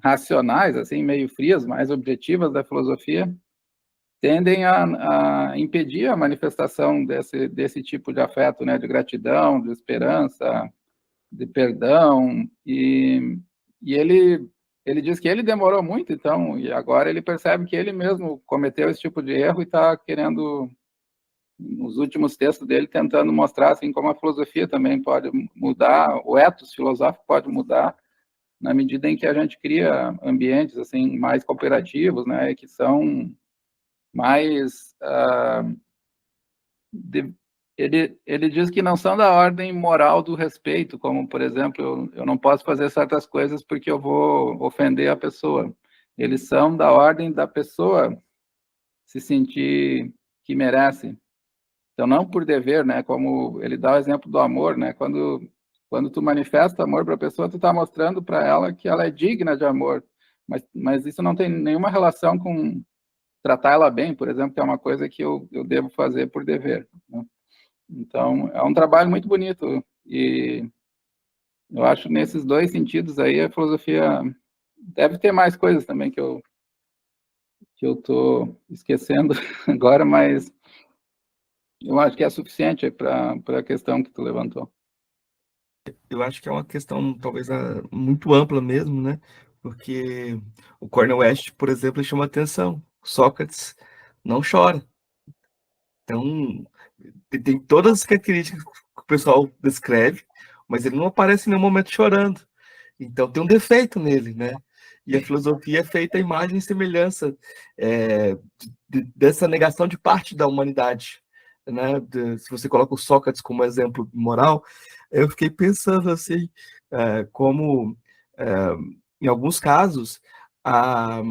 racionais, assim, meio frias, mais objetivas da filosofia, tendem a impedir a manifestação desse tipo de afeto, né, de gratidão, de esperança, de perdão. E ele diz que ele demorou muito, então, e agora ele percebe que ele mesmo cometeu esse tipo de erro e está querendo, nos últimos textos dele, tentando mostrar assim como a filosofia também pode mudar, o ethos filosófico pode mudar na medida em que a gente cria ambientes assim mais cooperativos, né, que são mais ele diz que não são da ordem moral do respeito, como, por exemplo, eu não posso fazer certas coisas porque eu vou ofender a pessoa. Eles são da ordem da pessoa se sentir que merece. Então, não por dever, né? Como ele dá o exemplo do amor, né? Quando tu manifesta amor para a pessoa, tu está mostrando para ela que ela é digna de amor. Mas isso não tem nenhuma relação com tratar ela bem, por exemplo, que é uma coisa que eu devo fazer por dever, né? Então, é um trabalho muito bonito e eu acho nesses dois sentidos aí a filosofia deve ter mais coisas também que eu estou esquecendo agora, mas eu acho que é suficiente para a questão que tu levantou. Eu acho que é uma questão talvez muito ampla mesmo, né? Porque o Cornel West, por exemplo, chama atenção. Sócrates não chora. Então, tem todas as características que o pessoal descreve, mas ele não aparece em nenhum momento chorando. Então, tem um defeito nele, né? E a filosofia é feita à imagem e semelhança dessa negação de parte da humanidade, né? Se você coloca o Sócrates como exemplo moral, eu fiquei pensando assim, como em alguns casos a,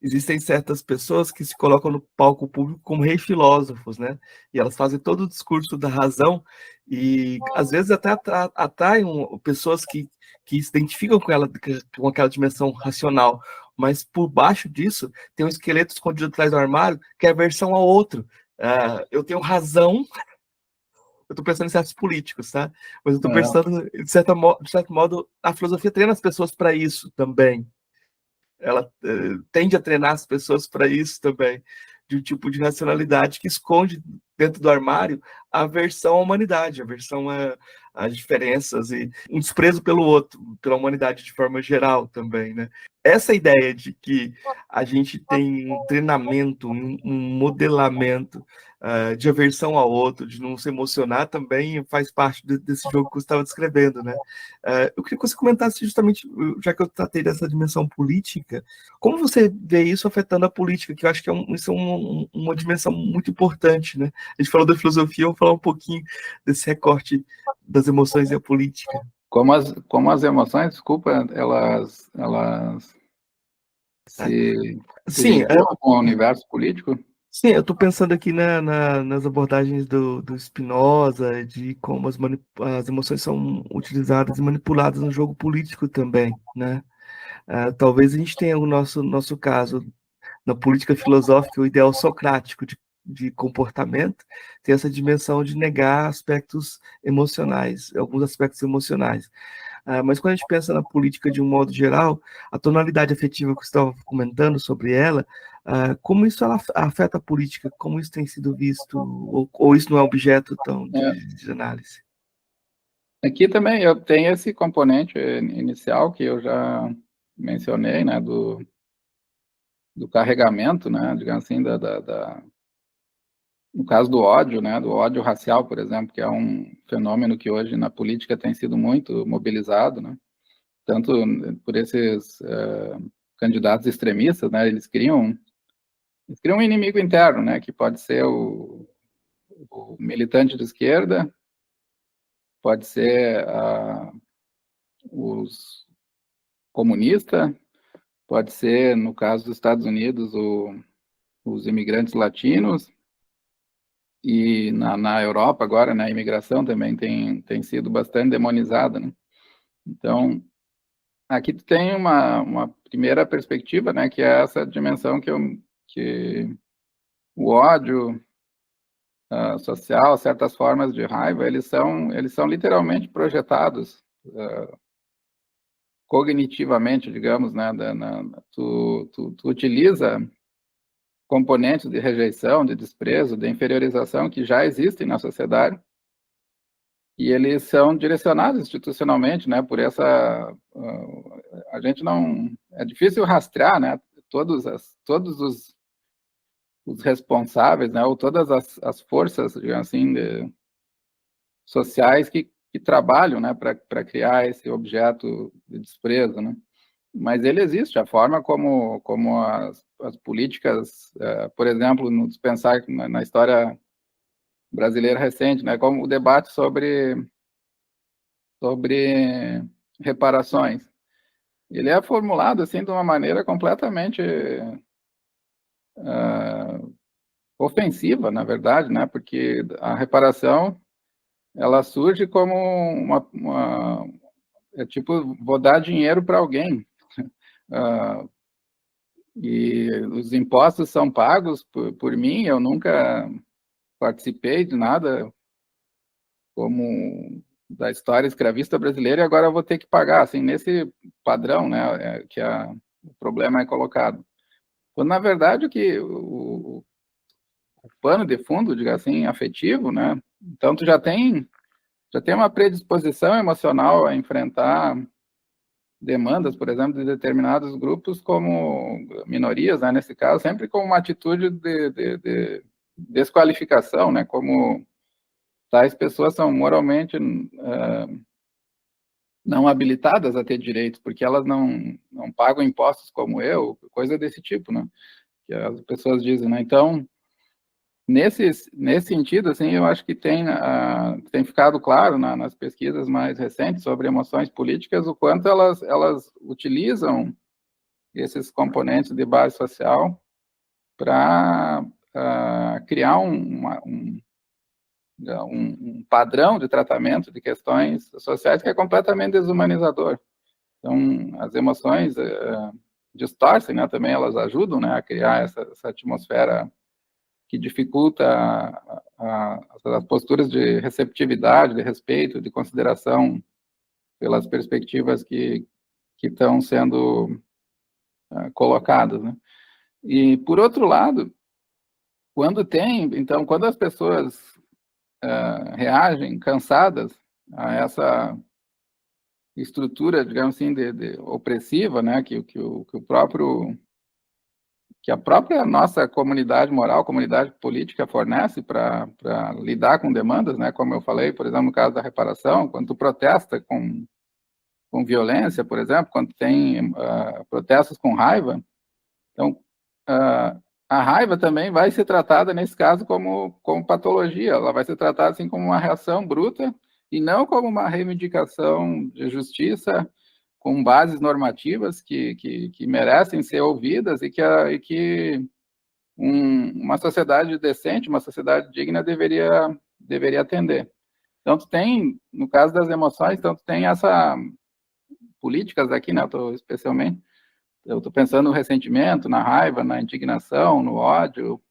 existem certas pessoas que se colocam no palco público como reis filósofos, né? E elas fazem todo o discurso da razão e às vezes até atraem pessoas que se identificam com aquela dimensão racional, mas por baixo disso tem um esqueleto escondido atrás do armário que é a versão ao outro. Eu tenho razão, eu estou pensando em certos políticos, tá? Mas eu estou pensando, de certo modo, a filosofia treina as pessoas para isso também. Ela tende a treinar as pessoas para isso também, de um tipo de racionalidade que esconde dentro do armário a aversão à humanidade, a aversão às diferenças e um desprezo pelo outro, pela humanidade de forma geral também, né? Essa ideia de que a gente tem um treinamento, um modelamento de aversão ao outro, de não se emocionar, também faz parte desse jogo que você estava descrevendo, né? Eu queria que você comentasse justamente, já que eu tratei dessa dimensão política, como você vê isso afetando a política, que eu acho que isso é uma dimensão muito importante, né? A gente falou da filosofia, vamos falar um pouquinho desse recorte das emoções e a política. Como as emoções, desculpa, elas se Sim, vinculam com o universo político? sim, eu estou pensando aqui nas abordagens do Spinoza, de como as emoções são utilizadas e manipuladas no jogo político também, né? Talvez a gente tenha o nosso caso na política filosófica, o ideal socrático de comportamento tem essa dimensão de negar aspectos emocionais, alguns aspectos emocionais. Mas quando a gente pensa na política de um modo geral, a tonalidade afetiva que você estava comentando sobre ela, como isso ela afeta a política, como isso tem sido visto, ou isso não é objeto tão de análise? Aqui também eu tenho esse componente inicial que eu já mencionei, né, do carregamento, né, digamos assim, no caso do ódio, né, do ódio racial, por exemplo, que é um fenômeno que hoje na política tem sido muito mobilizado, né, tanto por esses candidatos extremistas, né, eles criam um inimigo interno, né, que pode ser o militante de esquerda, pode ser os comunistas, pode ser, no caso dos Estados Unidos, os imigrantes latinos, e na Europa agora, né, a imigração também tem sido bastante demonizada, né? Então, aqui tu tem uma primeira perspectiva, né, que é essa dimensão que o ódio social, certas formas de raiva, eles são literalmente projetados cognitivamente, digamos, né, tu utiliza componentes de rejeição, de desprezo, de inferiorização que já existem na sociedade e eles são direcionados institucionalmente, né, por essa a gente não é difícil rastrear, né, todos os responsáveis, né, ou todas as forças, digamos assim, sociais que trabalham, né, para criar esse objeto de desprezo, né? Mas ele existe, a forma como as políticas, por exemplo, nos pensar na história brasileira recente, né, como o debate sobre reparações. Ele é formulado assim de uma maneira completamente ofensiva, na verdade, né, porque a reparação ela surge como é tipo, vou dar dinheiro para alguém. E os impostos são pagos por mim, eu nunca participei de nada como da história escravista brasileira e agora eu vou ter que pagar, assim, nesse padrão, né, que o problema é colocado. Quando, na verdade, o pano de fundo, diga assim, afetivo, né, então tu já tem uma predisposição emocional a enfrentar demandas, por exemplo, de determinados grupos como minorias, né, nesse caso, sempre com uma atitude de desqualificação, né, como tais pessoas são moralmente não habilitadas a ter direitos, porque elas não pagam impostos como eu, coisa desse tipo, né, que as pessoas dizem, né, então nesse sentido, assim, eu acho que tem ficado claro nas pesquisas mais recentes sobre emoções políticas o quanto elas utilizam esses componentes de base social para criar um padrão de tratamento de questões sociais que é completamente desumanizador. Então, as emoções distorcem, né, também elas ajudam, né, a criar essa atmosfera que dificulta as posturas de receptividade, de respeito, de consideração pelas perspectivas que estão sendo colocadas, né? E, por outro lado, quando as pessoas reagem cansadas a essa estrutura, digamos assim, de opressiva, né, que a própria nossa comunidade moral, comunidade política fornece para lidar com demandas, né, como eu falei, por exemplo, no caso da reparação, quando tu protesta com violência, por exemplo, quando tem protestos com raiva, então a raiva também vai ser tratada, nesse caso, como patologia, ela vai ser tratada assim como uma reação bruta e não como uma reivindicação de justiça com bases normativas que merecem ser ouvidas e que uma sociedade decente, uma sociedade digna deveria atender. Então, no caso das emoções, então, tu tem políticas aqui, né, especialmente, eu estou pensando no ressentimento, na raiva, na indignação, no ódio.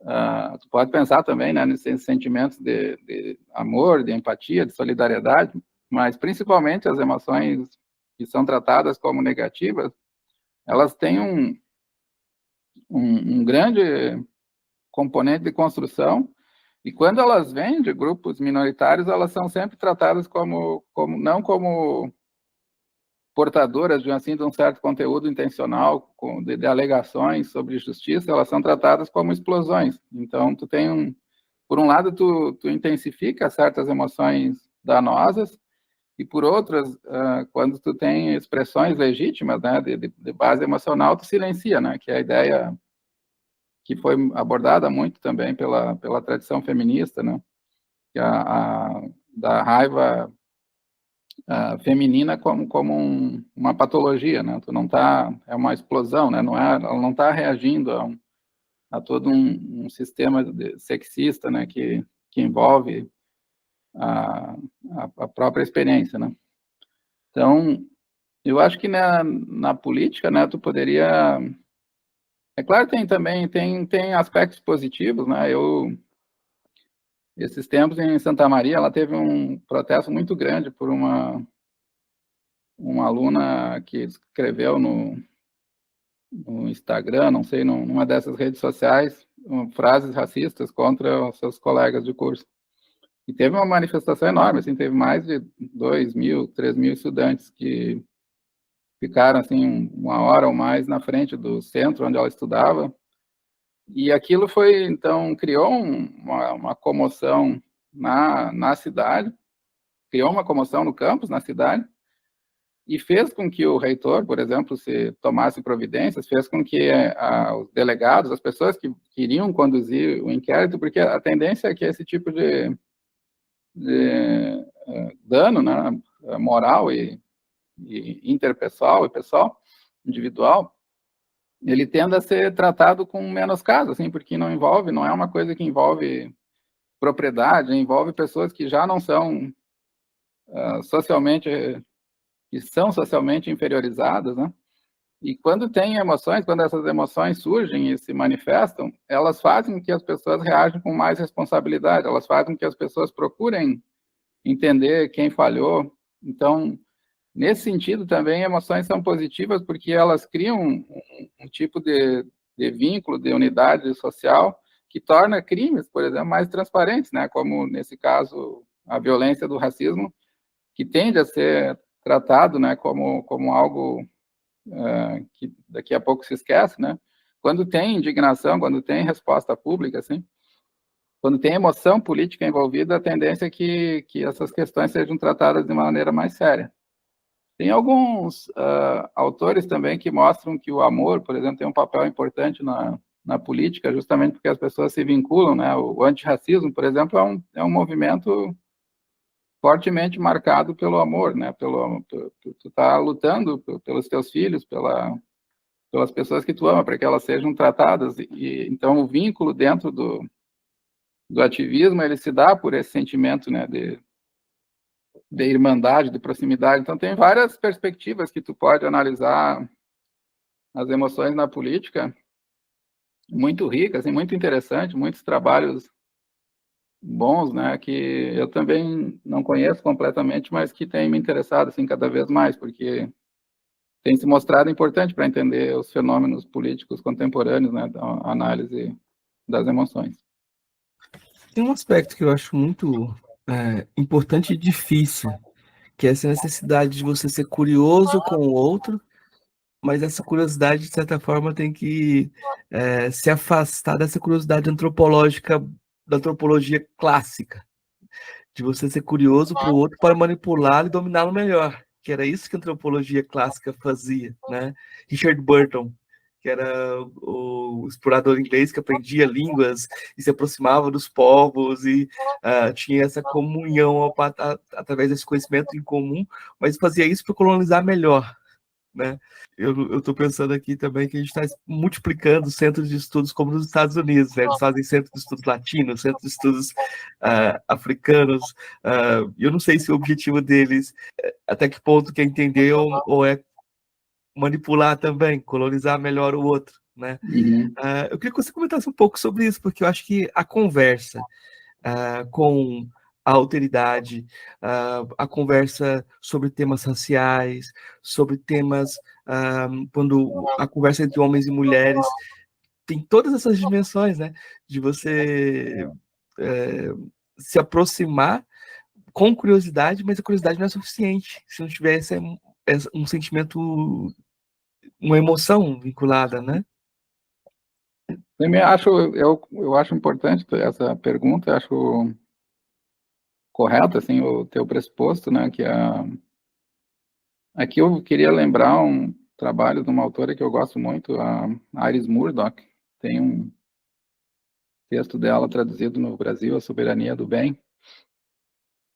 Tu pode pensar também, né, nesses sentimentos de amor, de empatia, de solidariedade, mas principalmente as emoções que são tratadas como negativas, elas têm um grande componente de construção, e quando elas vêm de grupos minoritários, elas são sempre tratadas não como portadoras de um certo conteúdo intencional, de alegações sobre justiça, elas são tratadas como explosões. Então, por um lado, tu intensifica certas emoções danosas, e por outras, quando tu tem expressões legítimas, né, de base emocional, tu silencia, né, que é a ideia que foi abordada muito também pela tradição feminista, né, que da raiva feminina como uma patologia, né, tu não é uma explosão, né, ela não está reagindo a todo um sistema sexista, né, que envolve a própria experiência, né. Então, eu acho que na política, né, tu poderia... É claro que tem aspectos positivos, né, esses tempos em Santa Maria, ela teve um protesto muito grande por uma aluna que escreveu no Instagram, não sei, numa dessas redes sociais, frases racistas contra os seus colegas de curso. E teve uma manifestação enorme, assim, teve mais de 2.000, 3.000 estudantes que ficaram, assim, uma hora ou mais na frente do centro onde ela estudava. E aquilo criou uma comoção na cidade, criou uma comoção no campus, na cidade, e fez com que o reitor, por exemplo, se tomasse providências, fez com que os delegados, as pessoas que queriam conduzir o inquérito, porque a tendência é que esse tipo de dano, né, moral e interpessoal e pessoal, individual, ele tende a ser tratado com menos caso, assim, porque não é uma coisa que envolve propriedade, envolve pessoas que já não são socialmente inferiorizadas, né? E quando essas emoções surgem e se manifestam, elas fazem com que as pessoas reajam com mais responsabilidade, elas fazem com que as pessoas procurem entender quem falhou. Então, nesse sentido, também, emoções são positivas porque elas criam um tipo de vínculo, de unidade social que torna crimes, por exemplo, mais transparentes, né? Como, nesse caso, a violência do racismo, que tende a ser tratado, né, como algo que daqui a pouco se esquece, né? Quando tem indignação, quando tem resposta pública, assim, quando tem emoção política envolvida, a tendência é que essas questões sejam tratadas de maneira mais séria. Tem alguns autores também que mostram que o amor, por exemplo, tem um papel importante na política, justamente porque as pessoas se vinculam, né? O antirracismo, por exemplo, é um movimento fortemente marcado pelo amor, né? Tu tá lutando pelos teus filhos, pelas pessoas que tu ama, para que elas sejam tratadas. Então, o vínculo dentro do ativismo, ele se dá por esse sentimento, né? De irmandade, de proximidade. Então, tem várias perspectivas que tu pode analisar as emoções na política, muito ricas e muito interessantes, muitos trabalhos bons, né, que eu também não conheço completamente, mas que tem me interessado assim cada vez mais, porque tem se mostrado importante para entender os fenômenos políticos contemporâneos, né, da análise das emoções. Tem um aspecto que eu acho muito importante e difícil, que é essa necessidade de você ser curioso com o outro, mas essa curiosidade, de certa forma, tem que se afastar dessa curiosidade antropológica, da antropologia clássica, de você ser curioso para o outro para manipulá-lo e dominá-lo melhor, que era isso que a antropologia clássica fazia, né? Richard Burton, que era o explorador inglês que aprendia línguas e se aproximava dos povos e tinha essa comunhão através desse conhecimento em comum, mas fazia isso para colonizar melhor, né? Eu estou pensando aqui também que a gente está multiplicando centros de estudos como nos Estados Unidos, né? Eles fazem centros de estudos latinos, centros de estudos africanos. Eu não sei se o objetivo deles, até que ponto quer entender ou é manipular também, colonizar melhor o outro, né? Uhum. Eu queria que você comentasse um pouco sobre isso, porque eu acho que a conversa com a alteridade, a conversa sobre temas raciais, sobre temas, quando a conversa entre homens e mulheres, tem todas essas dimensões, né? De você se aproximar com curiosidade, mas a curiosidade não é suficiente se não tiver um sentimento, uma emoção vinculada, né? Eu acho importante essa pergunta, acho correto, assim, o teu pressuposto, né, aqui eu queria lembrar um trabalho de uma autora que eu gosto muito, a Iris Murdoch, tem um texto dela traduzido no Brasil, A Soberania do Bem,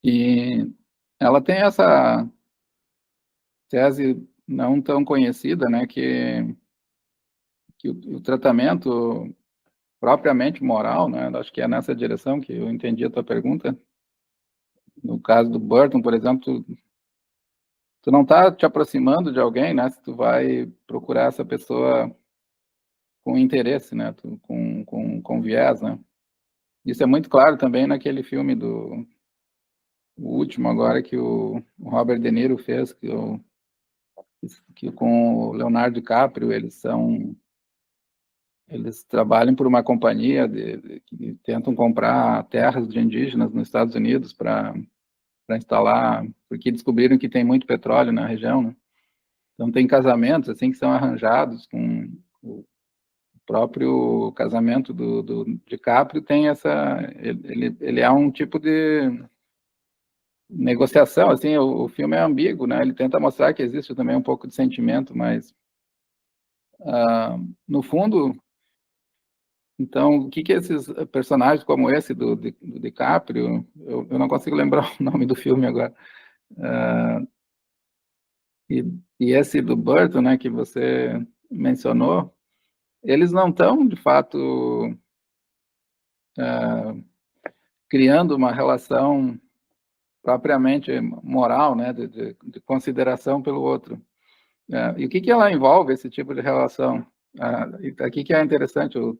e ela tem essa tese não tão conhecida, né, que o tratamento propriamente moral, né, acho que é nessa direção que eu entendi a tua pergunta. No caso do Burton, por exemplo, tu não está te aproximando de alguém, né, se tu vai procurar essa pessoa com interesse, né, com viés, né. Isso é muito claro também naquele filme o último agora que o Robert De Niro fez, que com o Leonardo DiCaprio, eles trabalham por uma companhia que tentam comprar terras de indígenas nos Estados Unidos para instalar, porque descobriram que tem muito petróleo na região, né? Então tem casamentos assim que são arranjados com o próprio casamento do DiCaprio tem ele é um tipo de negociação, assim, o filme é ambíguo, né? Ele tenta mostrar que existe também um pouco de sentimento, mas no fundo, então, o que esses personagens como esse do DiCaprio, eu não consigo lembrar o nome do filme agora, e esse do Burton, né, que você mencionou, eles não estão, de fato, criando uma relação propriamente moral, né, de consideração pelo outro. E o que ela envolve, esse tipo de relação? Aqui que é interessante o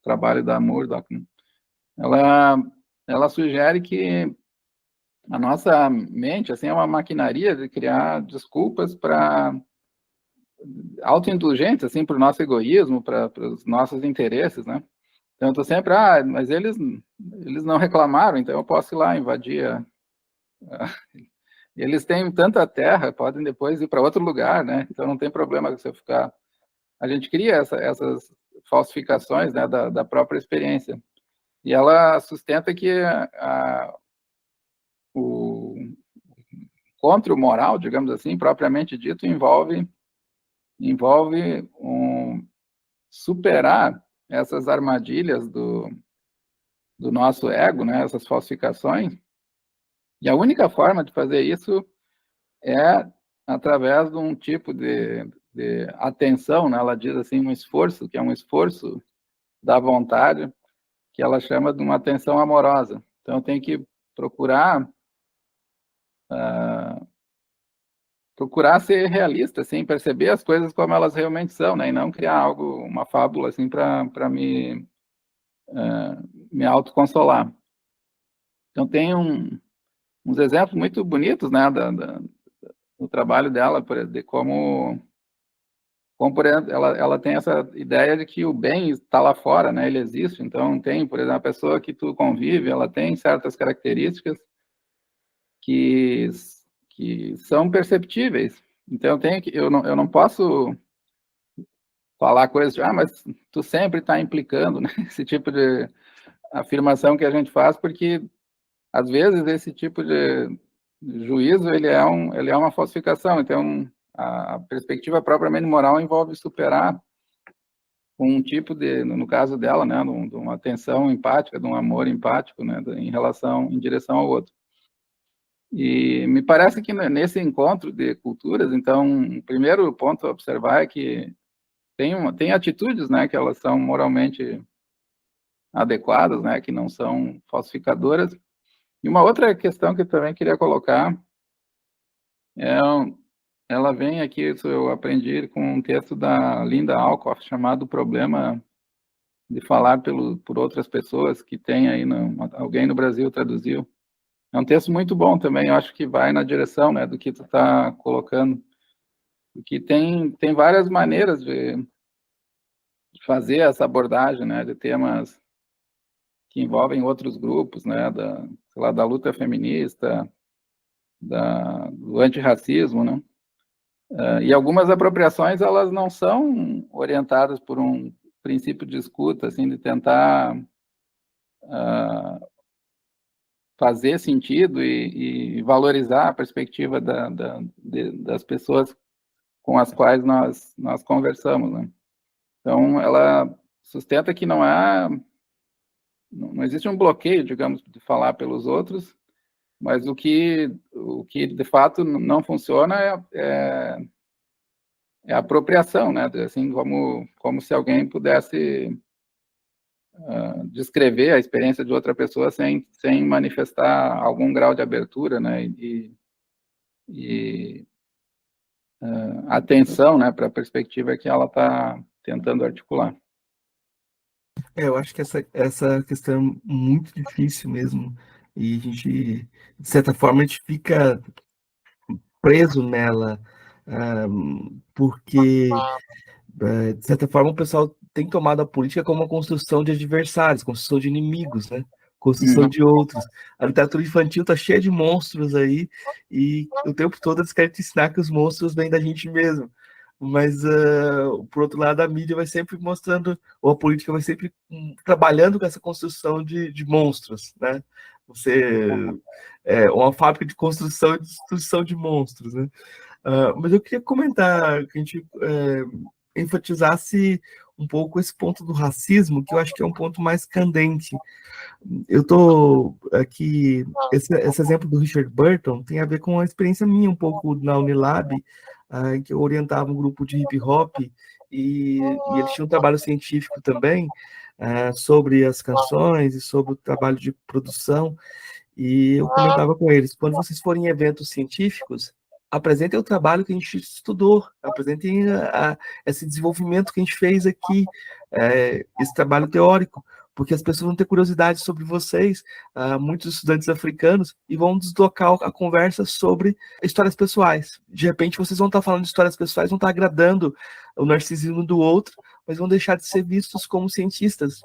trabalho da Murdoch, né? Ela sugere que a nossa mente assim, é uma maquinaria de criar desculpas para autoindulgentes, assim, para o nosso egoísmo, para os nossos interesses, né? Então, eu estou sempre, mas eles não reclamaram, então eu posso ir lá invadir. Eles têm tanta terra, podem depois ir para outro lugar, né? Então não tem problema você ficar. A gente cria essas falsificações, né, da própria experiência. E ela sustenta que o encontro moral, digamos assim, propriamente dito, envolve superar essas armadilhas do nosso ego, né, essas falsificações, e a única forma de fazer isso é através de um tipo de atenção, né, ela diz assim, um esforço, que é um esforço da vontade, que ela chama de uma atenção amorosa. Então, tem que procurar procurar ser realista, assim, perceber as coisas como elas realmente são, né, e não criar algo, uma fábula, assim, para me autoconsolar. Então, tem uns exemplos muito bonitos, né, do trabalho dela, de como por exemplo, ela tem essa ideia de que o bem está lá fora, né, ele existe. Então, tem, por exemplo, a pessoa que tu convive, ela tem certas características que, que são perceptíveis. Então, eu não posso falar coisas de, mas tu sempre está implicando, né? Esse tipo de afirmação que a gente faz, porque, às vezes, esse tipo de juízo, ele é uma falsificação. Então, a perspectiva propriamente moral envolve superar um tipo de, no caso dela, né, de uma atenção empática, de um amor empático, né, em direção ao outro. E me parece que nesse encontro de culturas, então, o primeiro ponto a observar é que tem atitudes, né, que elas são moralmente adequadas, né, que não são falsificadoras. E uma outra questão que eu também queria colocar é, ela vem aqui, isso eu aprendi com um texto da Linda Alcoff, chamado O Problema de Falar por Outras Pessoas, que tem aí, alguém no Brasil traduziu. É um texto muito bom também, eu acho que vai na direção, né, do que tu está colocando, porque tem várias maneiras de fazer essa abordagem, né, de temas que envolvem outros grupos, né, sei lá, da luta feminista, do antirracismo, né, e algumas apropriações, elas não são orientadas por um princípio de escuta, assim, de tentar fazer sentido e valorizar a perspectiva das pessoas com as quais nós conversamos, né? Então, ela sustenta que não existe um bloqueio, digamos, de falar pelos outros, mas o que de fato não funciona é a apropriação, né? Assim, como se alguém pudesse descrever a experiência de outra pessoa sem manifestar algum grau de abertura, né? E atenção, né, para a perspectiva que ela está tentando articular. Eu acho que essa questão é muito difícil mesmo, e a gente, de certa forma, a gente fica preso nela, porque, de certa forma, o pessoal tem tomado a política como uma construção de adversários, construção de inimigos, né? Construção de outros. A literatura infantil está cheia de monstros aí, e o tempo todo eles querem te ensinar que os monstros vêm da gente mesmo. Mas, por outro lado, a mídia vai sempre mostrando, ou a política vai sempre trabalhando com essa construção de monstros, né? Você é uma fábrica de construção e destruição de monstros, né? Mas eu queria comentar que a gente enfatizasse um pouco esse ponto do racismo, que eu acho que é um ponto mais candente. Eu estou aqui, esse exemplo do Richard Burton tem a ver com a experiência minha um pouco na Unilab, em que eu orientava um grupo de hip hop e eles tinham um trabalho científico também sobre as canções e sobre o trabalho de produção. E eu comentava com eles, quando vocês forem em eventos científicos, apresentem o trabalho que a gente estudou, apresentem esse desenvolvimento que a gente fez aqui, esse trabalho teórico, porque as pessoas vão ter curiosidade sobre vocês, muitos estudantes africanos, e vão deslocar a conversa sobre histórias pessoais. De repente, vocês vão estar falando de histórias pessoais, vão estar agradando o narcisismo do outro, mas vão deixar de ser vistos como cientistas,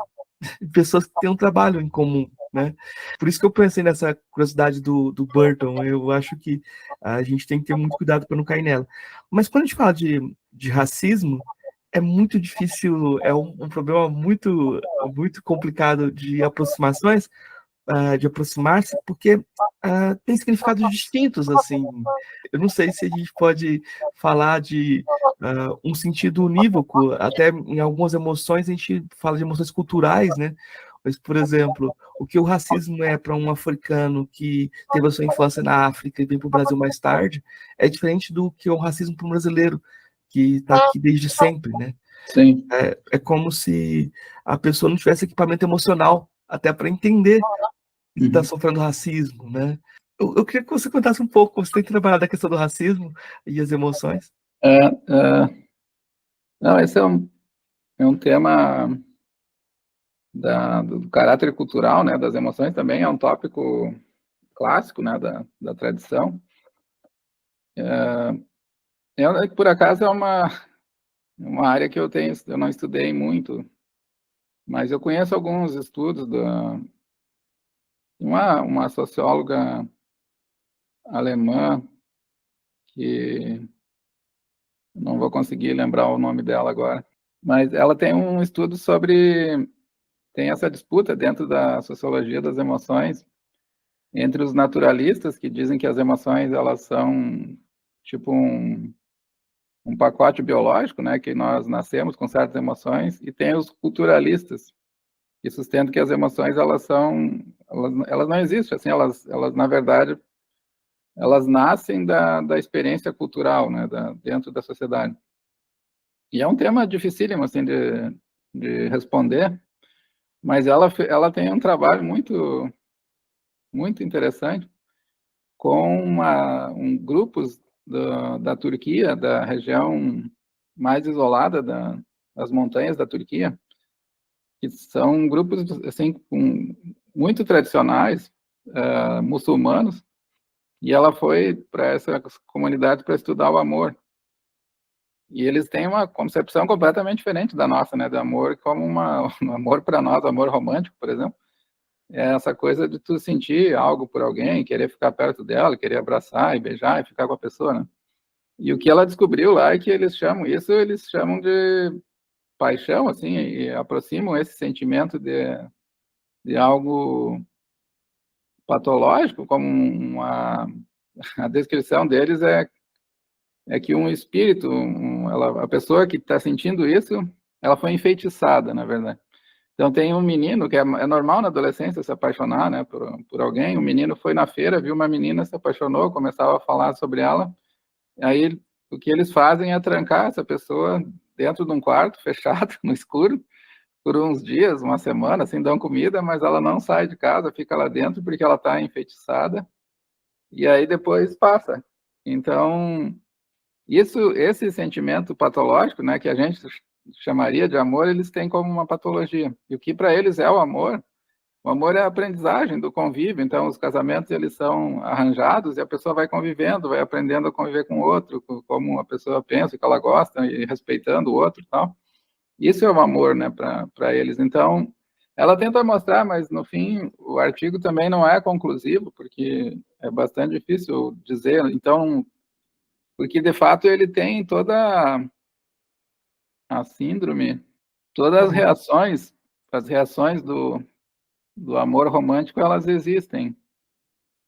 pessoas que têm um trabalho em comum, né? Por isso que eu pensei nessa curiosidade do Burton. Eu acho que a gente tem que ter muito cuidado para não cair nela. Mas quando a gente fala de racismo, é muito difícil, é um problema muito, muito complicado de aproximações, de aproximar-se, porque tem significados distintos, assim. Eu não sei se a gente pode falar de um sentido unívoco, até em algumas emoções a gente fala de emoções culturais, né? Mas, por exemplo, o que o racismo é para um africano que teve a sua infância na África e veio para o Brasil mais tarde, é diferente do que o racismo para um brasileiro que está aqui desde sempre, né? Sim. É como se a pessoa não tivesse equipamento emocional até para entender que está sofrendo racismo, né? Eu queria que você contasse um pouco, você tem trabalhado a questão do racismo e as emoções. Não, esse é um tema do caráter cultural, né, das emoções também, é um tópico clássico, né, da tradição. Por acaso, é uma área que eu não estudei muito, mas eu conheço alguns estudos de uma socióloga alemã, que não vou conseguir lembrar o nome dela agora, mas ela tem um estudo tem essa disputa dentro da sociologia das emoções entre os naturalistas, que dizem que as emoções elas são tipo um pacote biológico, né, que nós nascemos com certas emoções, e tem os culturalistas, que sustentam que as emoções elas não existem, assim, elas na verdade elas nascem da experiência cultural, né, dentro da sociedade. E é um tema dificílimo, assim, de responder, mas ela tem um trabalho muito interessante com grupos da Turquia, da região mais isolada das montanhas da Turquia, que são grupos assim muito tradicionais, muçulmanos, e ela foi para essa comunidade para estudar o amor. E eles têm uma concepção completamente diferente da nossa, né, do amor como um amor para nós, amor romântico, por exemplo. É essa coisa de tu sentir algo por alguém, querer ficar perto dela, querer abraçar e beijar e ficar com a pessoa, né? E o que ela descobriu lá é que eles chamam de paixão, assim, e aproximam esse sentimento de algo patológico, como a descrição deles é que um espírito, a pessoa que está sentindo isso, ela foi enfeitiçada, na verdade. Então tem um menino que é normal na adolescência se apaixonar, né, por alguém. O menino foi na feira, viu uma menina, se apaixonou, começava a falar sobre ela. Aí o que eles fazem é trancar essa pessoa dentro de um quarto fechado, no escuro, por uns dias, uma semana, assim, dão comida, mas ela não sai de casa, fica lá dentro porque ela está enfeitiçada. E aí depois passa. Então, esse sentimento patológico, né, que a gente chamaria de amor, eles têm como uma patologia. E o que para eles é o amor é a aprendizagem do convívio. Então, os casamentos eles são arranjados e a pessoa vai convivendo, vai aprendendo a conviver com o outro, como a pessoa pensa, que ela gosta, e respeitando o outro e tal. Isso é o amor, né, para eles. Então, ela tenta mostrar, mas no fim o artigo também não é conclusivo, porque é bastante difícil dizer. Então, porque de fato ele tem toda a síndrome, todas as reações do amor romântico, elas existem,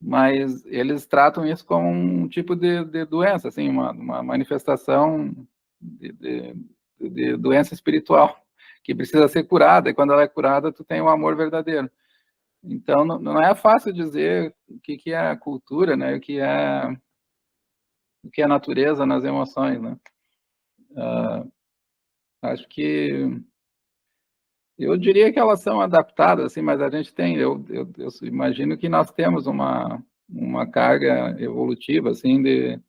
mas eles tratam isso como um tipo de doença, assim, uma manifestação de doença espiritual, que precisa ser curada, e quando ela é curada, tu tem o amor verdadeiro. Então, não é fácil dizer o que é a cultura, né, o que é a natureza nas emoções, né. Acho que eu diria que elas são adaptadas, assim, mas a gente tem, eu imagino que nós temos uma carga evolutiva, assim, de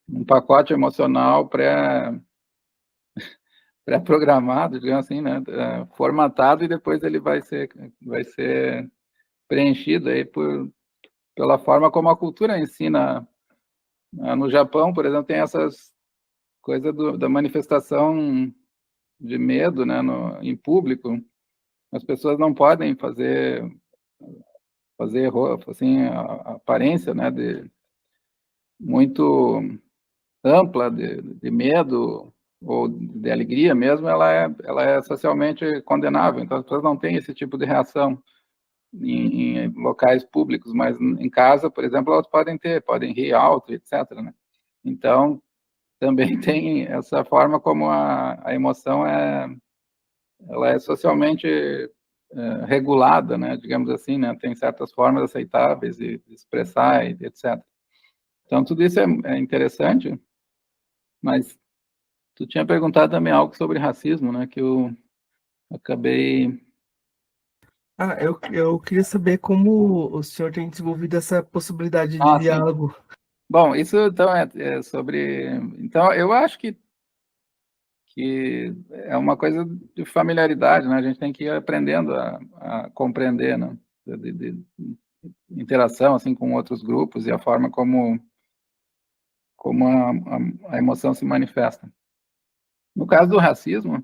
um pacote emocional pré-programado, digamos assim, né, formatado, e depois ele vai ser preenchido aí pela forma como a cultura ensina. No Japão, por exemplo, tem essas coisas da manifestação de medo, né, em público. As pessoas não podem fazer assim, a aparência, né, muito ampla de medo ou de alegria mesmo, ela é socialmente condenável. Então as pessoas não têm esse tipo de reação. em locais públicos, mas em casa, por exemplo, elas podem rir alto, etc., né? Então, também tem essa forma como a emoção ela é socialmente regulada, né, digamos assim, né, tem certas formas aceitáveis de expressar, etc. Então, tudo isso é interessante, mas tu tinha perguntado também algo sobre racismo, né, que eu acabei... Eu queria saber como o senhor tem desenvolvido essa possibilidade de Sim. diálogo. Bom, isso então é sobre... Então, eu acho que é uma coisa de familiaridade, né? A gente tem que ir aprendendo a compreender, né? De interação assim com outros grupos e a forma como a emoção se manifesta. No caso do racismo,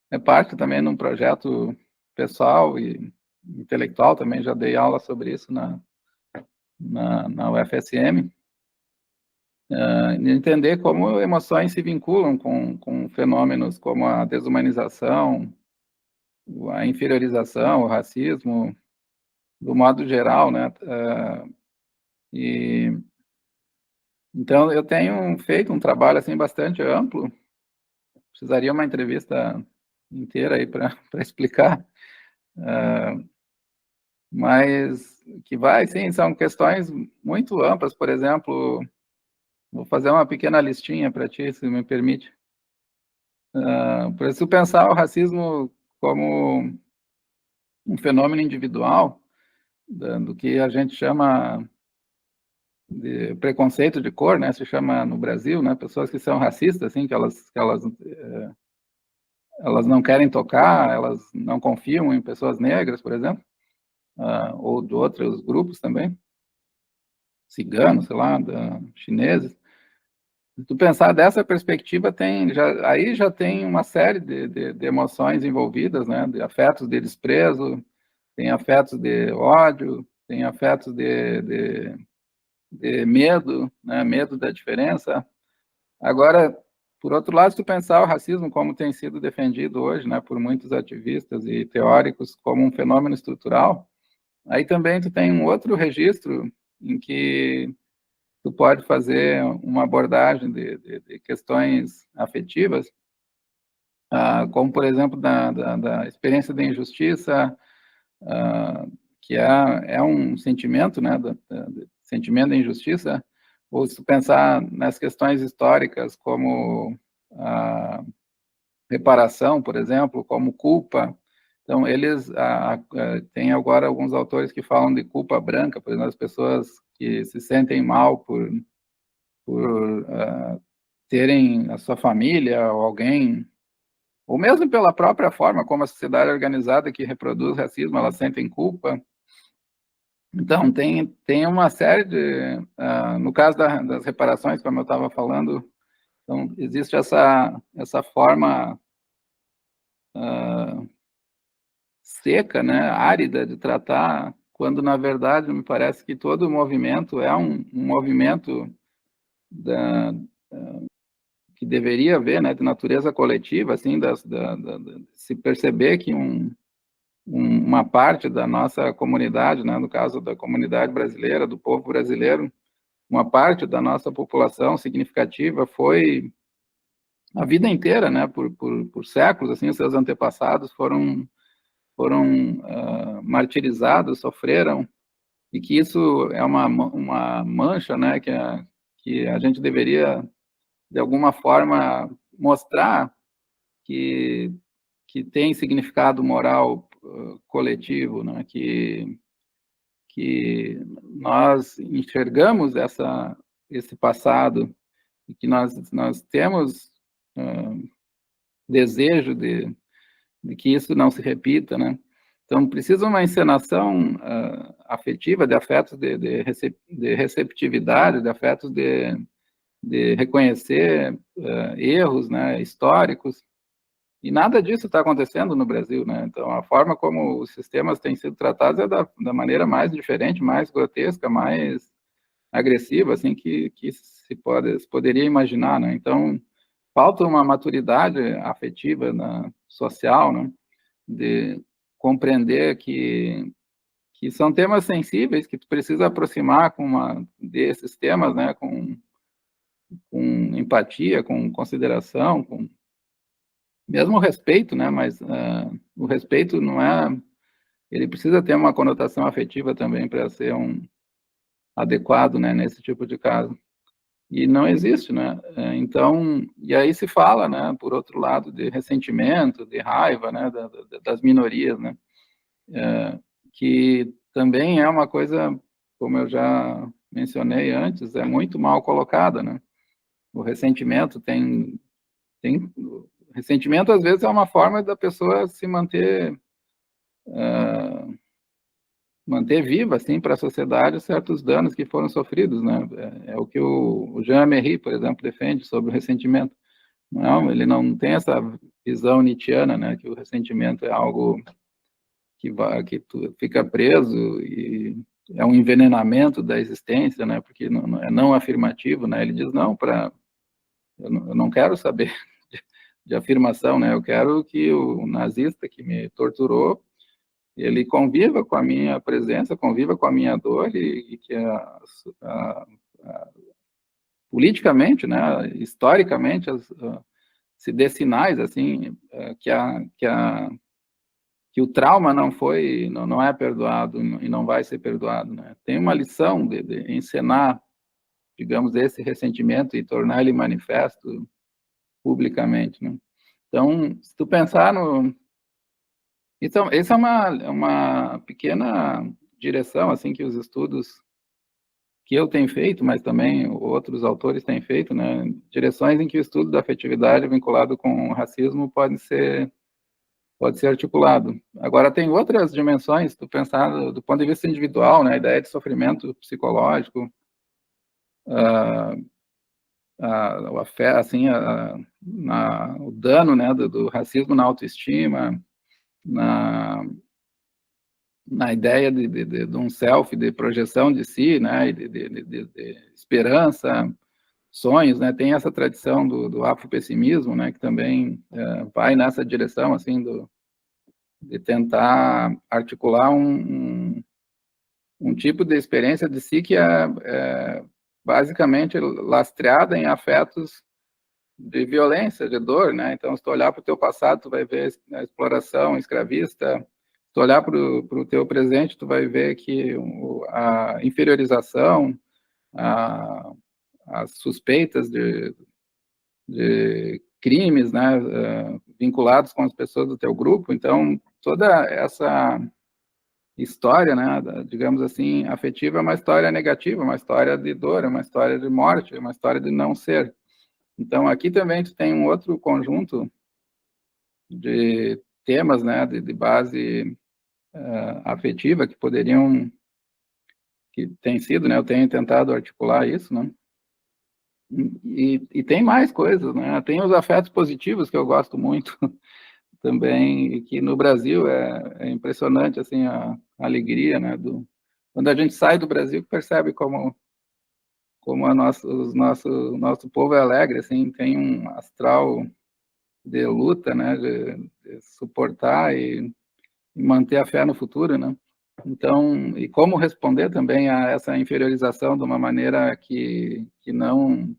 é parte também de um projeto pessoal e intelectual, também já dei aula sobre isso na UFSM, entender como emoções se vinculam com fenômenos como a desumanização, a inferiorização, o racismo, do modo geral, né? E então eu tenho feito um trabalho assim bastante amplo. Precisaria uma entrevista inteira aí para explicar, mas que vai, sim, são questões muito amplas. Por exemplo, vou fazer uma pequena listinha para ti, se me permite. Por isso, pensar o racismo como um fenômeno individual, do que a gente chama de preconceito de cor, né, se chama no Brasil, né, pessoas que são racistas, assim, que elas não querem tocar, elas não confiam em pessoas negras, por exemplo, ou de outros grupos também, ciganos, sei lá, chineses. Se tu pensar dessa perspectiva, aí já tem uma série de emoções envolvidas, né, de afetos de desprezo, tem afetos de ódio, tem afetos de medo, né, medo da diferença. Agora, por outro lado, se tu pensar o racismo como tem sido defendido hoje, né, por muitos ativistas e teóricos como um fenômeno estrutural, aí também tu tem um outro registro em que tu pode fazer uma abordagem de questões afetivas, como, por exemplo, da experiência da injustiça, que é um sentimento, né, do sentimento da injustiça, ou se pensar nas questões históricas como a reparação, por exemplo, como culpa. Então, eles tem agora alguns autores que falam de culpa branca, por exemplo, as pessoas que se sentem mal por terem a sua família ou alguém, ou mesmo pela própria forma como a sociedade organizada que reproduz racismo, elas sentem culpa. Então, tem uma série no caso das reparações, como eu estava falando, então, existe essa forma seca, né, árida de tratar, quando, na verdade, me parece que todo o movimento é um movimento que deveria haver, né, de natureza coletiva, assim, se perceber que uma parte da nossa comunidade, né, no caso da comunidade brasileira, do povo brasileiro, uma parte da nossa população significativa foi a vida inteira, né, por séculos, assim, os seus antepassados foram martirizados, sofreram, e que isso é uma mancha, né, que a gente deveria, de alguma forma, mostrar que, que tem significado moral coletivo, né, que nós enxergamos esse passado e que nós temos desejo de que isso não se repita, né? Então, precisa uma encenação afetiva, de afetos de receptividade, de afetos de reconhecer erros, né, históricos, e nada disso está acontecendo no Brasil, né? Então, a forma como os sistemas têm sido tratados é da maneira mais diferente, mais grotesca, mais agressiva, assim, que se poderia imaginar, né? Então, falta uma maturidade afetiva, social, né, de compreender que que são temas sensíveis, que tu precisa aproximar com desses temas, né, com empatia, com consideração, com mesmo respeito, né, mas o respeito não é, ele precisa ter uma conotação afetiva também para ser adequado, né, nesse tipo de caso. E não existe, né? Então, e aí se fala, né, por outro lado, de ressentimento, de raiva, né, das minorias, né, que também é uma coisa, como eu já mencionei antes, é muito mal colocada, né? O ressentimento ressentimento às vezes é uma forma da pessoa se manter viva, assim, para a sociedade certos danos que foram sofridos, né? É o que o Jean Améry, por exemplo, defende sobre o ressentimento. Não, ele não tem essa visão nietzschiana, né? Que o ressentimento é algo que tu fica preso e é um envenenamento da existência, né? Porque não é não afirmativo, né? Ele diz não, eu não quero saber de afirmação, né? Eu quero que o nazista que me torturou ele conviva com a minha presença, conviva com a minha dor e que politicamente, né, historicamente, se dê sinais assim que o trauma não é perdoado e não vai ser perdoado, né? Tem uma lição de encenar, digamos, esse ressentimento e tornar ele manifesto publicamente, né? Então, se tu pensar Então, essa é uma pequena direção, assim, que os estudos que eu tenho feito, mas também outros autores têm feito, né? Direções em que o estudo da afetividade vinculado com o racismo pode ser articulado. Agora, tem outras dimensões, tu pensar do ponto de vista individual, né? A ideia de sofrimento psicológico, assim, o dano, né, do racismo na autoestima, na ideia de um self, de projeção de si, né, de esperança, sonhos, né, tem essa tradição do afropessimismo, né, que também vai nessa direção, assim, de tentar articular um tipo de experiência de si que é basicamente lastreada em afetos de violência, de dor, né, então se tu olhar para o teu passado, tu vai ver a exploração escravista. Se tu olhar para o teu presente, tu vai ver que a inferiorização, as suspeitas de crimes, né, vinculados com as pessoas do teu grupo. Então, toda essa história, né, digamos assim, afetiva é uma história negativa, uma história de dor, é uma história de morte, é uma história de não ser. Então, aqui também tu tem um outro conjunto de temas, né, de base afetiva que tem sido, né, eu tenho tentado articular isso, né, e tem mais coisas, né, tem os afetos positivos que eu gosto muito também, e que no Brasil é impressionante, assim, a alegria, né, quando a gente sai do Brasil, percebe como nosso povo é alegre, assim, tem um astral de luta, né, de suportar e manter a fé no futuro, né? Então, e como responder também a essa inferiorização de uma maneira que não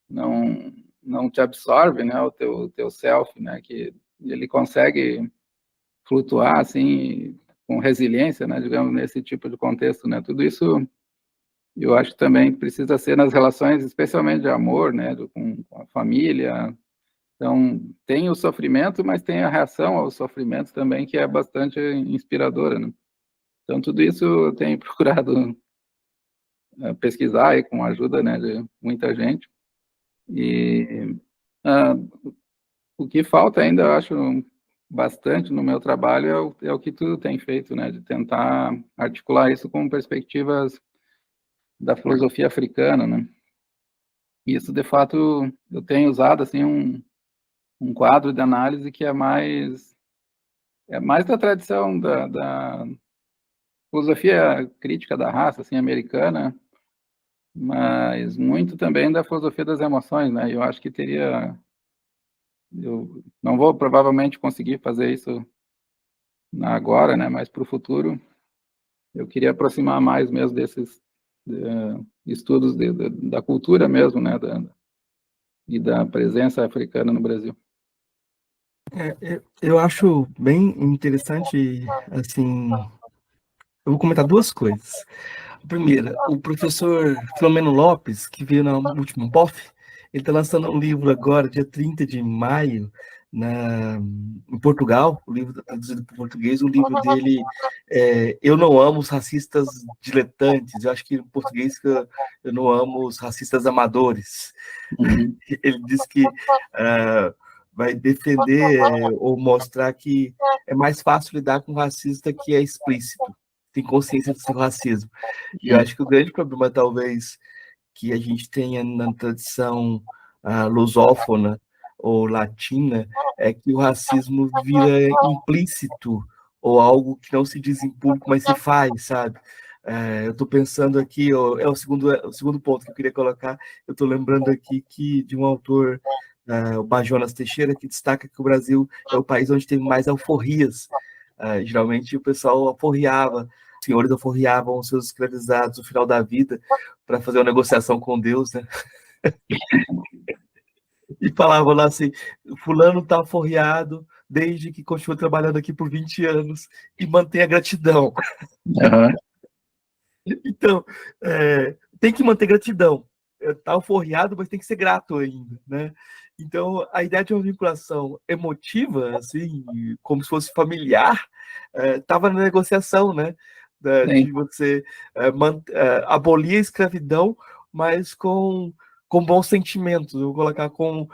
não te absorve, né, o teu self, né, que ele consegue flutuar assim com resiliência, né, digamos, nesse tipo de contexto, né? Tudo isso eu acho que também precisa ser nas relações, especialmente de amor, né, com a família. Então, tem o sofrimento, mas tem a reação ao sofrimento também, que é bastante inspiradora, né? Então, tudo isso eu tenho procurado pesquisar aí com a ajuda, né, de muita gente. E o que falta ainda, eu acho, bastante no meu trabalho é o que tu tem feito, né, de tentar articular isso com perspectivas da filosofia africana, né? Isso, de fato, eu tenho usado, assim, um quadro de análise que é mais da tradição da filosofia crítica da raça, assim, americana, mas muito também da filosofia das emoções, né? Eu acho que eu não vou provavelmente conseguir fazer isso agora, né? Mas para o futuro, eu queria aproximar mais mesmo desses estudos da cultura mesmo, né, e da presença africana no Brasil. Eu acho bem interessante, assim, eu vou comentar duas coisas. A primeira, o professor Filomeno Lopes, que veio no último POF, ele está lançando um livro agora, dia 30 de maio, em Portugal, o livro está traduzido para o português, o livro dele é Eu Não Amo os Racistas Diletantes, eu acho que em português eu não amo os racistas amadores. Uhum. Ele diz que vai defender ou mostrar que é mais fácil lidar com um racista que é explícito, tem consciência do seu racismo. E eu acho que o grande problema, talvez, que a gente tenha na tradição lusófona ou latina é que o racismo vira implícito ou algo que não se diz em público, mas se faz, sabe? Eu estou pensando aqui, é o segundo ponto que eu queria colocar, eu estou lembrando aqui de um autor, o Bajonas Teixeira, que destaca que o Brasil é o país onde teve mais alforrias. Geralmente o pessoal alforriava, os senhores alforriavam os seus escravizados no final da vida para fazer uma negociação com Deus, né? E falavam lá assim, fulano está alforriado desde que continua trabalhando aqui por 20 anos e mantém a gratidão. Uhum. Então, tem que manter gratidão. Está alforriado, mas tem que ser grato ainda, né? Então, a ideia de uma vinculação emotiva, assim, como se fosse familiar, estava na negociação, né? De você abolir a escravidão, mas com bons sentimentos, eu vou colocar com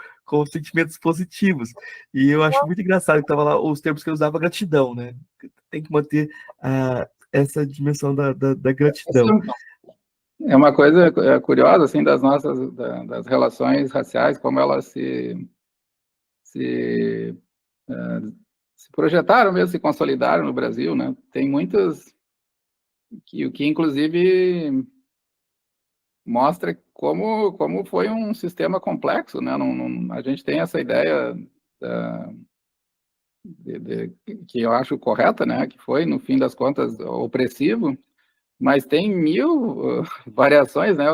sentimentos positivos. E eu acho muito engraçado que estava lá os termos que eu usava, gratidão, né? Tem que manter essa dimensão da gratidão. É uma coisa curiosa, assim, das relações raciais, como elas se projetaram mesmo, se consolidaram no Brasil, né? Tem muitas que inclusive mostra como foi um sistema complexo, né? A gente tem essa ideia que eu acho correta, né? Que foi, no fim das contas, opressivo, mas tem mil variações, né?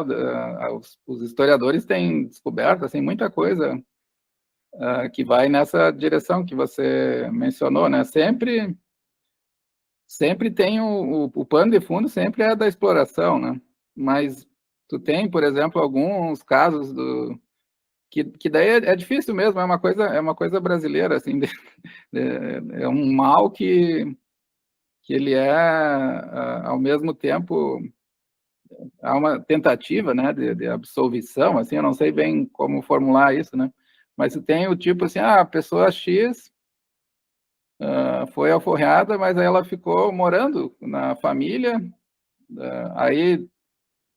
Os historiadores têm descoberto assim, muita coisa que vai nessa direção que você mencionou, né? Sempre tem o pano de fundo, sempre é da exploração, né? Mas tu tem, por exemplo, alguns casos que daí é difícil mesmo, é uma coisa brasileira, assim, é um mal que ele é, ao mesmo tempo, há uma tentativa, né, de absolvição, assim, eu não sei bem como formular isso, né, mas tem o tipo assim, a pessoa X foi alforriada, mas aí ela ficou morando na família, aí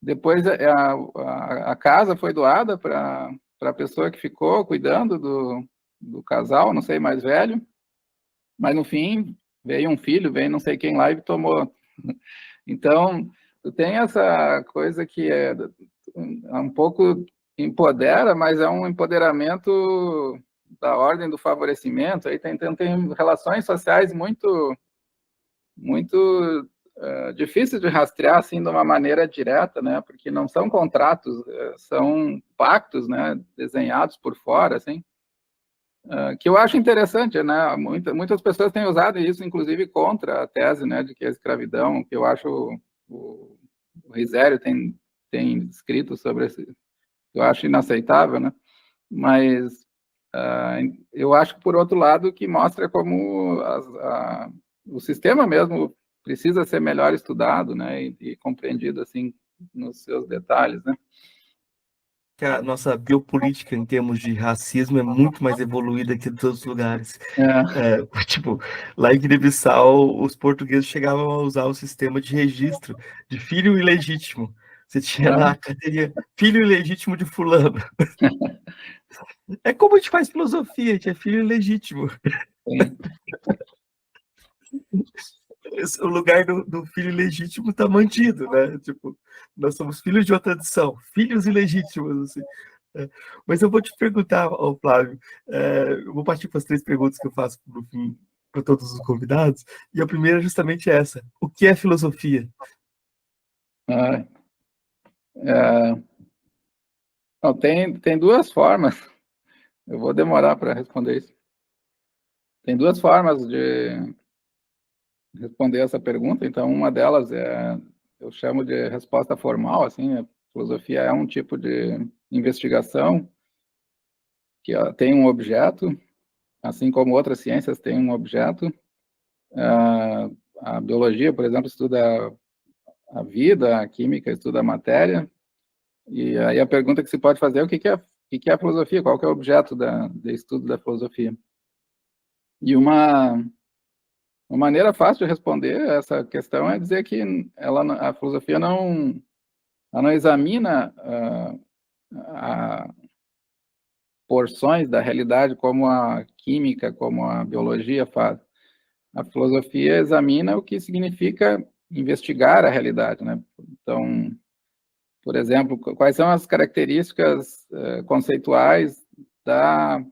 depois a casa foi doada para a pessoa que ficou cuidando do casal, não sei, mais velho, mas no fim veio um filho, veio não sei quem lá e tomou. Então, tu tem essa coisa que é um pouco empodera, mas é um empoderamento da ordem do favorecimento. Aí tem relações sociais muito difíceis de rastrear assim de uma maneira direta, né? Porque não são contratos, são pactos, né? Desenhados por fora, assim. Que eu acho interessante, né? Muitas pessoas têm usado isso, inclusive contra a tese, né, de que a escravidão, que eu acho o Risério tem escrito sobre esse, eu acho inaceitável, né? Mas eu acho que por outro lado que mostra como o sistema mesmo precisa ser melhor estudado, né, e compreendido assim nos seus detalhes, né? Que a nossa biopolítica em termos de racismo é muito mais evoluída que em todos os lugares. Tipo, lá em Guiné-Bissau, os portugueses chegavam a usar o sistema de registro de filho ilegítimo. Você tinha lá a carteirinha filho ilegítimo de fulano. É como a gente faz filosofia, a gente é filho ilegítimo. O lugar do filho ilegítimo está mantido, né? Tipo, nós somos filhos de uma tradição, filhos ilegítimos, assim. Mas eu vou te perguntar, Flávio, eu vou partir para as 3 perguntas que eu faço no fim para todos os convidados, e a primeira é justamente essa. O que é filosofia? Ah, é, não, tem duas formas. Eu vou demorar para responder isso. Tem duas formas de responder essa pergunta. Então, uma delas eu chamo de resposta formal, assim, a filosofia é um tipo de investigação que tem um objeto, assim como outras ciências têm um objeto. A biologia, por exemplo, estuda a vida, a química estuda a matéria, e aí a pergunta que se pode fazer é o que é a filosofia, qual que é o objeto de estudo da filosofia. E uma maneira fácil de responder essa questão é dizer que a filosofia ela não examina porções da realidade como a química, como a biologia faz. A filosofia examina o que significa investigar a realidade, né? Então, por exemplo, quais são as características conceituais da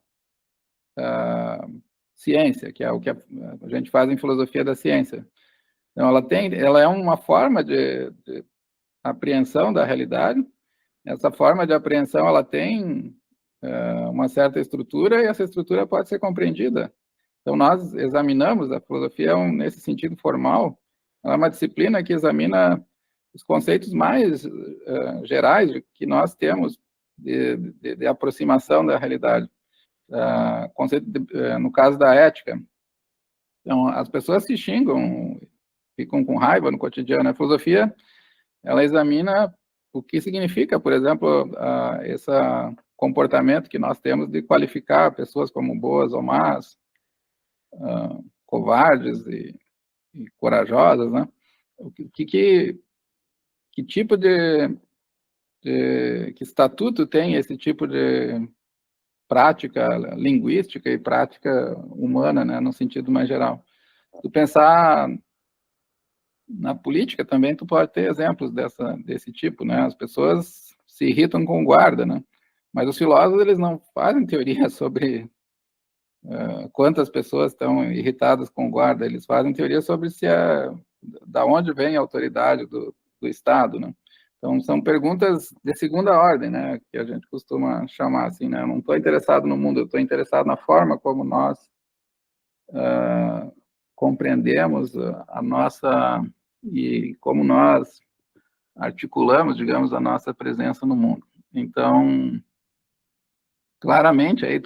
ciência, que é o que a gente faz em filosofia da ciência. Então, ela é uma forma de apreensão da realidade. Essa forma de apreensão, ela tem uma certa estrutura, e essa estrutura pode ser compreendida. Então, nós examinamos a filosofia nesse sentido formal. Ela é uma disciplina que examina os conceitos mais gerais que nós temos de aproximação da realidade. No caso da ética. Então, as pessoas se xingam, ficam com raiva no cotidiano. A filosofia, ela examina o que significa, por exemplo, esse comportamento que nós temos de qualificar pessoas como boas ou más, covardes e corajosas, né? Que tipo que estatuto tem esse tipo de prática linguística e prática humana, né, no sentido mais geral. Se tu pensar na política também, tu pode ter exemplos desse tipo, né? As pessoas se irritam com o guarda, né? Mas os filósofos, eles não fazem teoria sobre quantas pessoas estão irritadas com o guarda, eles fazem teoria sobre da onde vem a autoridade do Estado, né? Então, são perguntas de segunda ordem, né, que a gente costuma chamar assim, né? Eu não estou interessado no mundo, eu estou interessado na forma como nós compreendemos a nossa e como nós articulamos, digamos, a nossa presença no mundo. Então, claramente, aí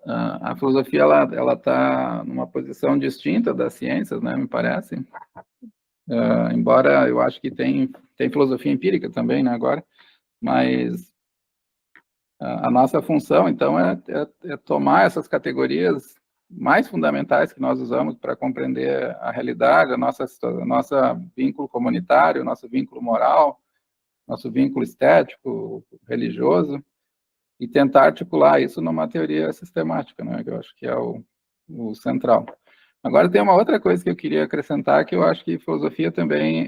a filosofia ela está numa posição distinta das ciências, né, me parece. Embora eu acho que tem filosofia empírica também, né, agora, mas a nossa função, então, é tomar essas categorias mais fundamentais que nós usamos para compreender a realidade, a nossa vínculo comunitário, nosso vínculo moral, nosso vínculo estético, religioso, e tentar articular isso numa teoria sistemática, né, que eu acho que é o central. Agora, tem uma outra coisa que eu queria acrescentar, que eu acho que filosofia também,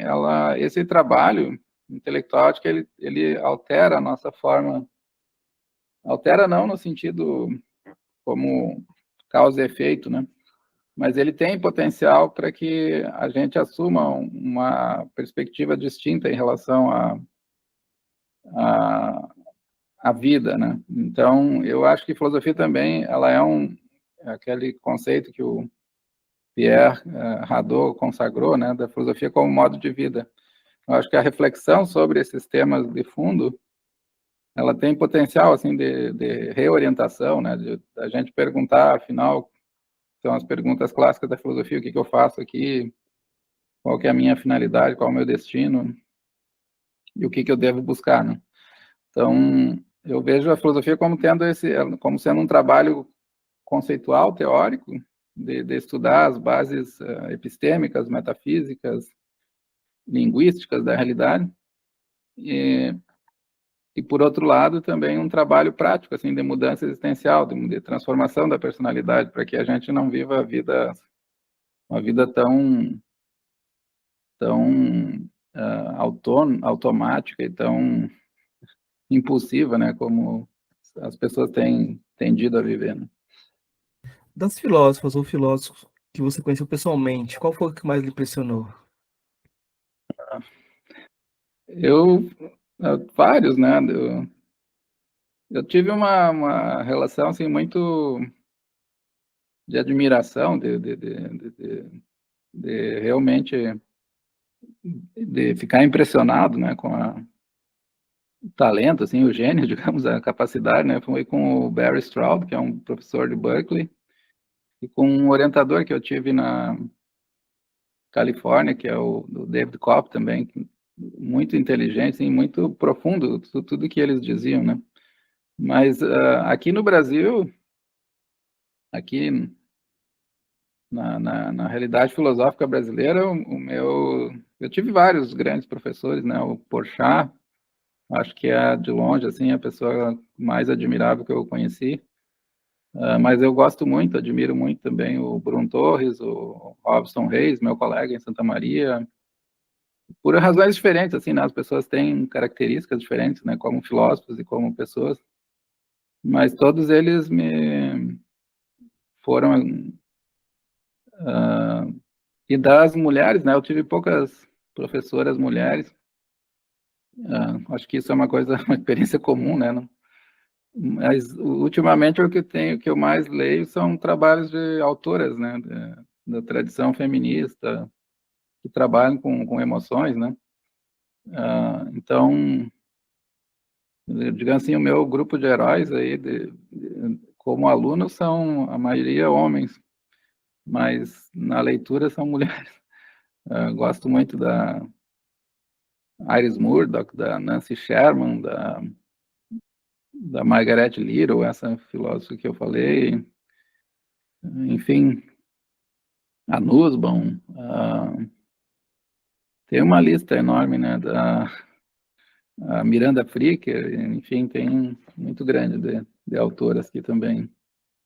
esse trabalho intelectual, acho que ele altera a nossa forma, altera não no sentido como causa e efeito, né? Mas ele tem potencial para que a gente assuma uma perspectiva distinta em relação à vida, né? Então, eu acho que filosofia também, ela é aquele conceito que o Pierre Hadot consagrou, né, da filosofia como modo de vida. Eu acho que a reflexão sobre esses temas de fundo, ela tem potencial, assim, de reorientação, né, de a gente perguntar, afinal, são as perguntas clássicas da filosofia, o que eu faço aqui, qual que é a minha finalidade, qual é o meu destino, e o que eu devo buscar, né? Então, eu vejo a filosofia como sendo um trabalho conceitual, teórico, de estudar as bases epistêmicas, metafísicas, linguísticas da realidade, e por outro lado, também um trabalho prático, assim, de mudança existencial, de transformação da personalidade, para que a gente não viva uma vida tão automática e tão impulsiva, né, como as pessoas têm tendido a viver, né? Das filósofas ou filósofos que você conheceu pessoalmente, qual foi o que mais lhe impressionou? Eu, vários, né? Eu tive uma relação, assim, muito de admiração, de realmente de ficar impressionado, né, com o talento, assim, o gênio, digamos, a capacidade, né? Foi com o Barry Stroud, que é um professor de Berkeley, e com um orientador que eu tive na Califórnia, que é o David Kopp também, muito inteligente, assim, muito profundo, tudo que eles diziam, né? Mas aqui no Brasil, aqui na realidade filosófica brasileira, eu tive vários grandes professores, né? O Porchat, acho que é de longe assim a pessoa mais admirável que eu conheci. Mas eu gosto muito, admiro muito também o Bruno Torres, o Robson Reis, meu colega em Santa Maria, por razões diferentes, assim, né? As pessoas têm características diferentes, né? Como filósofos e como pessoas, mas todos eles me foram e das mulheres, né? Eu tive poucas professoras mulheres. Acho que isso é uma coisa, uma experiência comum, né? Mas ultimamente o que eu mais leio são trabalhos de autoras, né? Da tradição feminista que trabalham com emoções, né? Então, digamos assim, o meu grupo de heróis aí, como alunos, são a maioria homens, mas na leitura são mulheres. Gosto muito da Iris Murdoch, da Nancy Sherman, da Margaret Little, essa filósofa que eu falei, enfim, a Nussbaum, tem uma lista enorme, né, da a Miranda Fricker, enfim, tem muito grande de autoras que também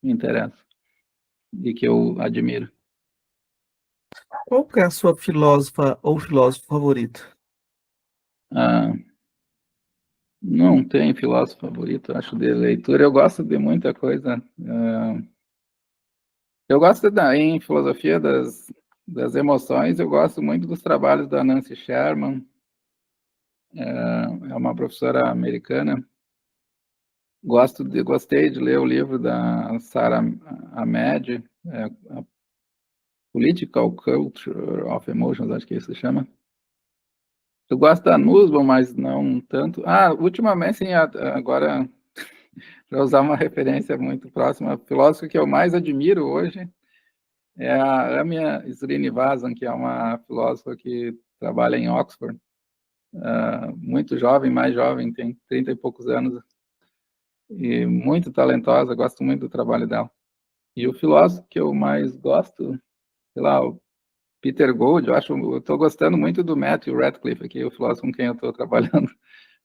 me interessam e que eu admiro. Qual que é a sua filósofa ou filósofo favorito? Ah, não tem filósofo favorito, acho, de leitura. Eu gosto de muita coisa. Eu gosto em filosofia das emoções, eu gosto muito dos trabalhos da Nancy Sherman, é uma professora americana. Gostei de ler o livro da Sarah Ahmed, a Political Culture of Emotions, acho que isso se chama. Eu gosto da Nussbaum, mas não tanto. Ultimamente, sim, agora, para usar uma referência muito próxima, a filósofa que eu mais admiro hoje é a Amia Srinivasan, que é uma filósofa que trabalha em Oxford, muito jovem, mais jovem, tem 30 e poucos anos, e muito talentosa, gosto muito do trabalho dela. E o filósofo que eu mais gosto, sei lá, o Peter Gold, eu estou gostando muito do Matthew Radcliffe, aqui, o filósofo com quem eu estou trabalhando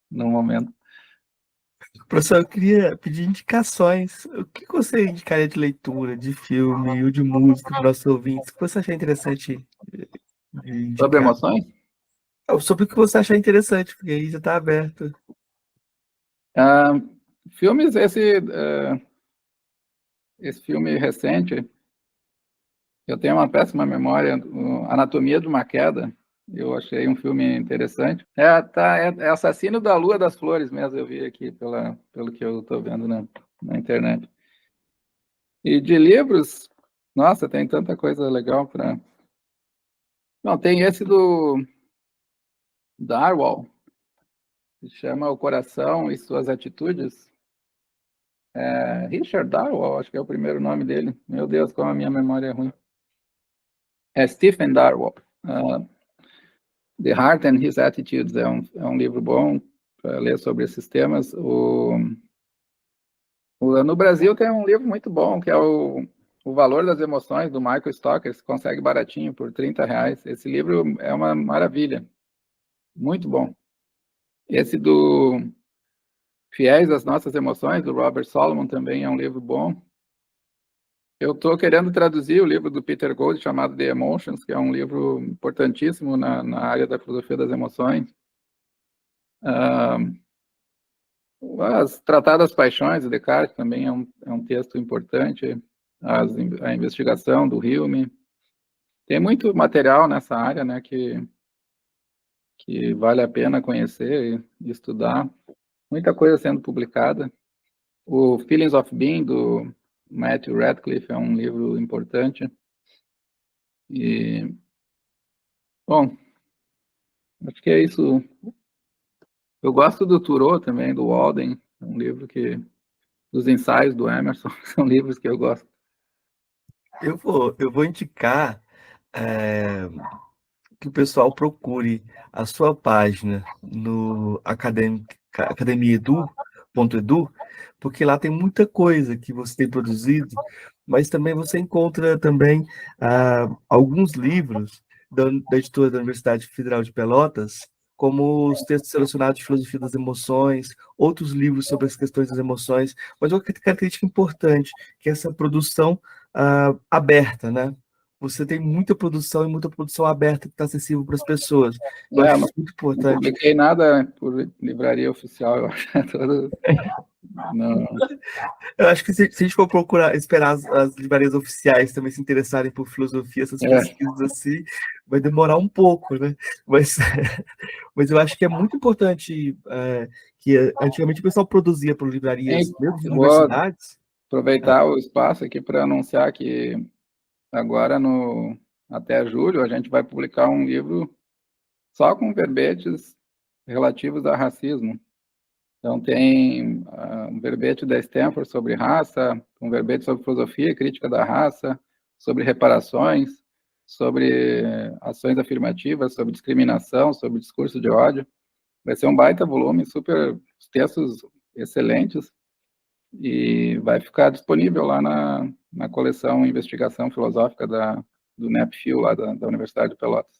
no momento. Professor, eu queria pedir indicações. O que você indicaria de leitura, de filme ou de música para os nossos ouvintes? O que você achar interessante de Sobre indicar? emoções? Sobre o que você achar interessante, porque aí já está aberto. Ah, filmes, esse filme recente, eu tenho uma péssima memória, Anatomia de uma Queda, eu achei um filme interessante. É Assassino da Lua das Flores mesmo, eu vi aqui pelo que eu estou vendo na internet. E de livros, nossa, tem tanta coisa legal para... Não, tem esse do Darwin, que chama O Coração e Suas Atitudes. Richard Darwin, acho que é o primeiro nome dele. Meu Deus, como a minha memória é ruim. É Stephen Darwin. The Heart and His Attitudes é um livro bom para ler sobre esses temas. No Brasil tem um livro muito bom, que é o Valor das Emoções, do Michael Stocker, se consegue baratinho, por R$ 30. Esse livro é uma maravilha, muito bom. Esse do Fiéis às Nossas Emoções, do Robert Solomon, também é um livro bom. Eu estou querendo traduzir o livro do Peter Gold, chamado The Emotions, que é um livro importantíssimo na área da filosofia das emoções. Tratar das Paixões, de Descartes, também é um texto importante. a investigação do Hume. Tem muito material nessa área, né, que vale a pena conhecer e estudar. Muita coisa sendo publicada. O Feelings of Being, do Matthew Radcliffe, é um livro importante. E, bom, acho que é isso. Eu gosto do Thoreau também, do Walden, é um livro dos ensaios do Emerson, são livros que eu gosto. Eu vou indicar que o pessoal procure a sua página no academiaedu.edu, porque lá tem muita coisa que você tem produzido, mas também você encontra também alguns livros da editora da Universidade Federal de Pelotas, como os textos selecionados de filosofia das emoções, outros livros sobre as questões das emoções, mas uma característica importante, que é essa produção aberta, né? Você tem muita produção e muita produção aberta que está acessível para as pessoas. Eu acho isso muito importante. Não publiquei nada por livraria oficial, eu acho. Não. Eu acho que se a gente for procurar, esperar as livrarias oficiais também se interessarem por filosofia, essas pesquisas assim, vai demorar um pouco, né? Mas eu acho que é muito importante que antigamente o pessoal produzia por livrarias, mesmo de universidades. Aproveitar o espaço aqui para anunciar que agora, até julho, a gente vai publicar um livro só com verbetes relativos a racismo. Então, tem um verbete da Stanford sobre raça, um verbete sobre filosofia, crítica da raça, sobre reparações, sobre ações afirmativas, sobre discriminação, sobre discurso de ódio. Vai ser um baita volume, textos excelentes, e vai ficar disponível lá na coleção Investigação Filosófica do NEPFIL, lá da Universidade de Pelotas.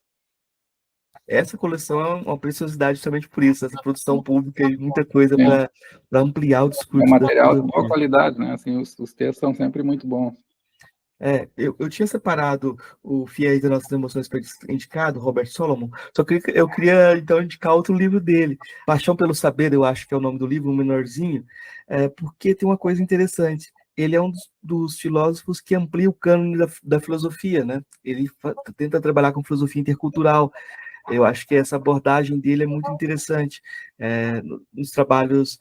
Essa coleção é uma preciosidade justamente por isso, essa produção pública e muita coisa para ampliar o discurso. É um material de boa qualidade, né? Assim, os textos são sempre muito bons. Eu tinha separado o Fiéis das Nossas Emoções para indicado, Robert Solomon, só que eu queria, então, indicar outro livro dele, Paixão pelo Saber, eu acho que é o nome do livro, um menorzinho, porque tem uma coisa interessante. Ele é um dos filósofos que amplia o cânone da filosofia, né? Ele tenta trabalhar com filosofia intercultural. Eu acho que essa abordagem dele é muito interessante. Nos trabalhos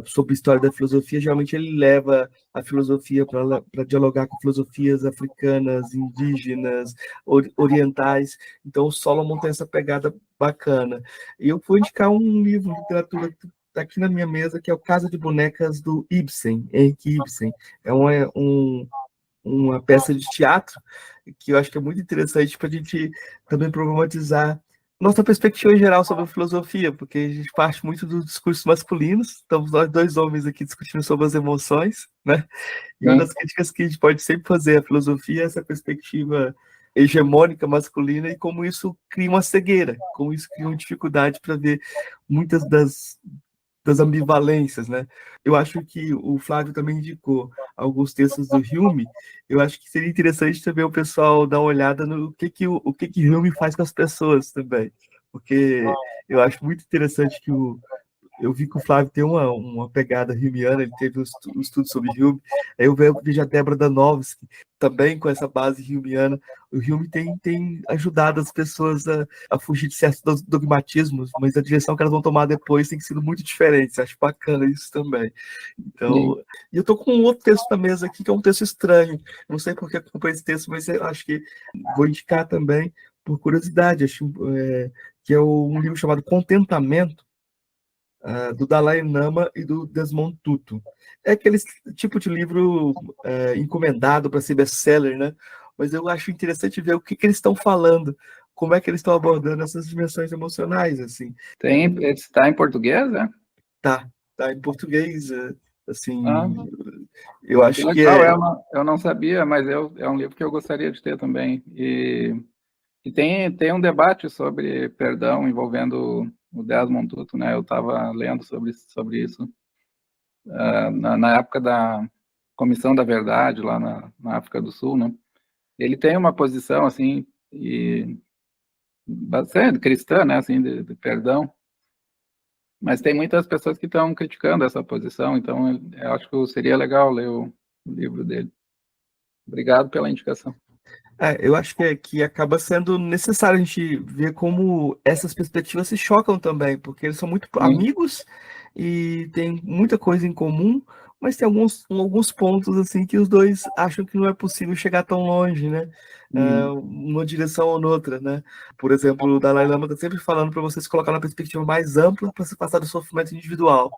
sobre história da filosofia, geralmente ele leva a filosofia para dialogar com filosofias africanas, indígenas, orientais. Então, o Solomon tem essa pegada bacana. E eu vou indicar um livro de literatura que está aqui na minha mesa, que é o Casa de Bonecas, do Ibsen, Henrik Ibsen. É uma peça de teatro que eu acho que é muito interessante para a gente também problematizar nossa perspectiva em geral sobre a filosofia, porque a gente parte muito dos discursos masculinos, estamos nós dois homens aqui discutindo sobre as emoções, né? E uma das críticas que a gente pode sempre fazer à filosofia é essa perspectiva hegemônica masculina e como isso cria uma cegueira, como isso cria uma dificuldade para ver muitas das ambivalências, né? Eu acho que o Flávio também indicou alguns textos do Hume. Eu acho que seria interessante também o pessoal dar uma olhada no que Hume faz com as pessoas também, porque eu acho muito interessante que eu vi que o Flávio tem uma pegada humeana, ele teve um estudo sobre Hume, aí eu vejo a Débora Danovski, também com essa base humeana. O Hume tem ajudado as pessoas a fugir de certos dogmatismos, mas a direção que elas vão tomar depois tem sido muito diferente, acho bacana isso também. Então, e eu estou com um outro texto na mesa aqui, que é um texto estranho, não sei por que eu comprei esse texto, mas eu acho que vou indicar também, por curiosidade, acho que é um livro chamado Contentamento, do Dalai Lama e do Desmond Tutu. É aquele tipo de livro encomendado para ser best-seller, né? Mas eu acho interessante ver o que eles estão falando, como é que eles estão abordando essas dimensões emocionais, assim. Está em português, né? Tá em português, assim, eu acho que Eu não sabia, mas é um livro que eu gostaria de ter também. E tem um debate sobre perdão envolvendo o Desmond Tutu, né? Eu estava lendo sobre isso na época da Comissão da Verdade, lá na África do Sul, né? Ele tem uma posição, assim, bastante cristã, né? Assim, de perdão. Mas tem muitas pessoas que estão criticando essa posição, então eu acho que seria legal ler o livro dele. Obrigado pela indicação. Eu acho que acaba sendo necessário a gente ver como essas perspectivas se chocam também, porque eles são muito amigos e tem muita coisa em comum, mas tem alguns pontos assim que os dois acham que não é possível chegar tão longe, né? Numa direção ou noutra, né? Por exemplo, o Dalai Lama está sempre falando para você se colocar na perspectiva mais ampla para se passar do sofrimento individual.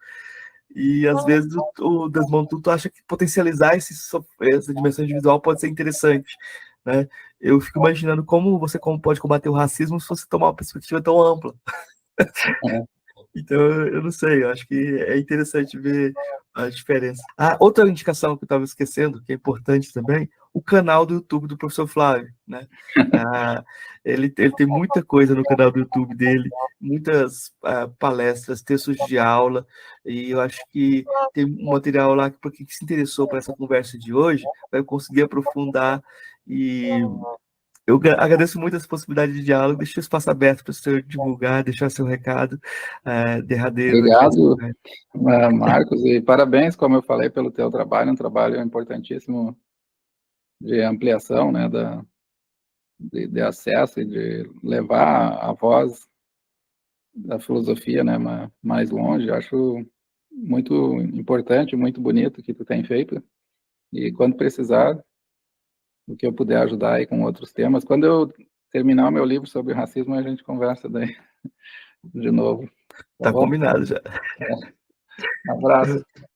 E às vezes o Desmond Tutu acha que potencializar essa dimensão individual pode ser interessante, né? Eu fico imaginando como você pode combater o racismo se você tomar uma perspectiva tão ampla. Então, eu não sei, eu acho que é interessante ver a diferença. Outra indicação que eu estava esquecendo, que é importante também, o canal do YouTube do professor Flávio, né? Ele tem muita coisa no canal do YouTube dele, muitas palestras, textos de aula, e eu acho que tem um material lá que, para quem se interessou por essa conversa de hoje, vai conseguir aprofundar. E eu agradeço muito essa possibilidade de diálogo, deixo o espaço aberto para o senhor divulgar, deixar seu recado derradeiro. Obrigado, Marcos, e parabéns, como eu falei, pelo teu trabalho, um trabalho importantíssimo de ampliação, né, de acesso e de levar a voz da filosofia, né, mais longe. Eu acho muito importante, muito bonito o que tu tem feito, e quando precisar, o que eu puder ajudar aí com outros temas, quando eu terminar o meu livro sobre racismo, a gente conversa daí de novo. Tá bom? Combinado já. Um abraço.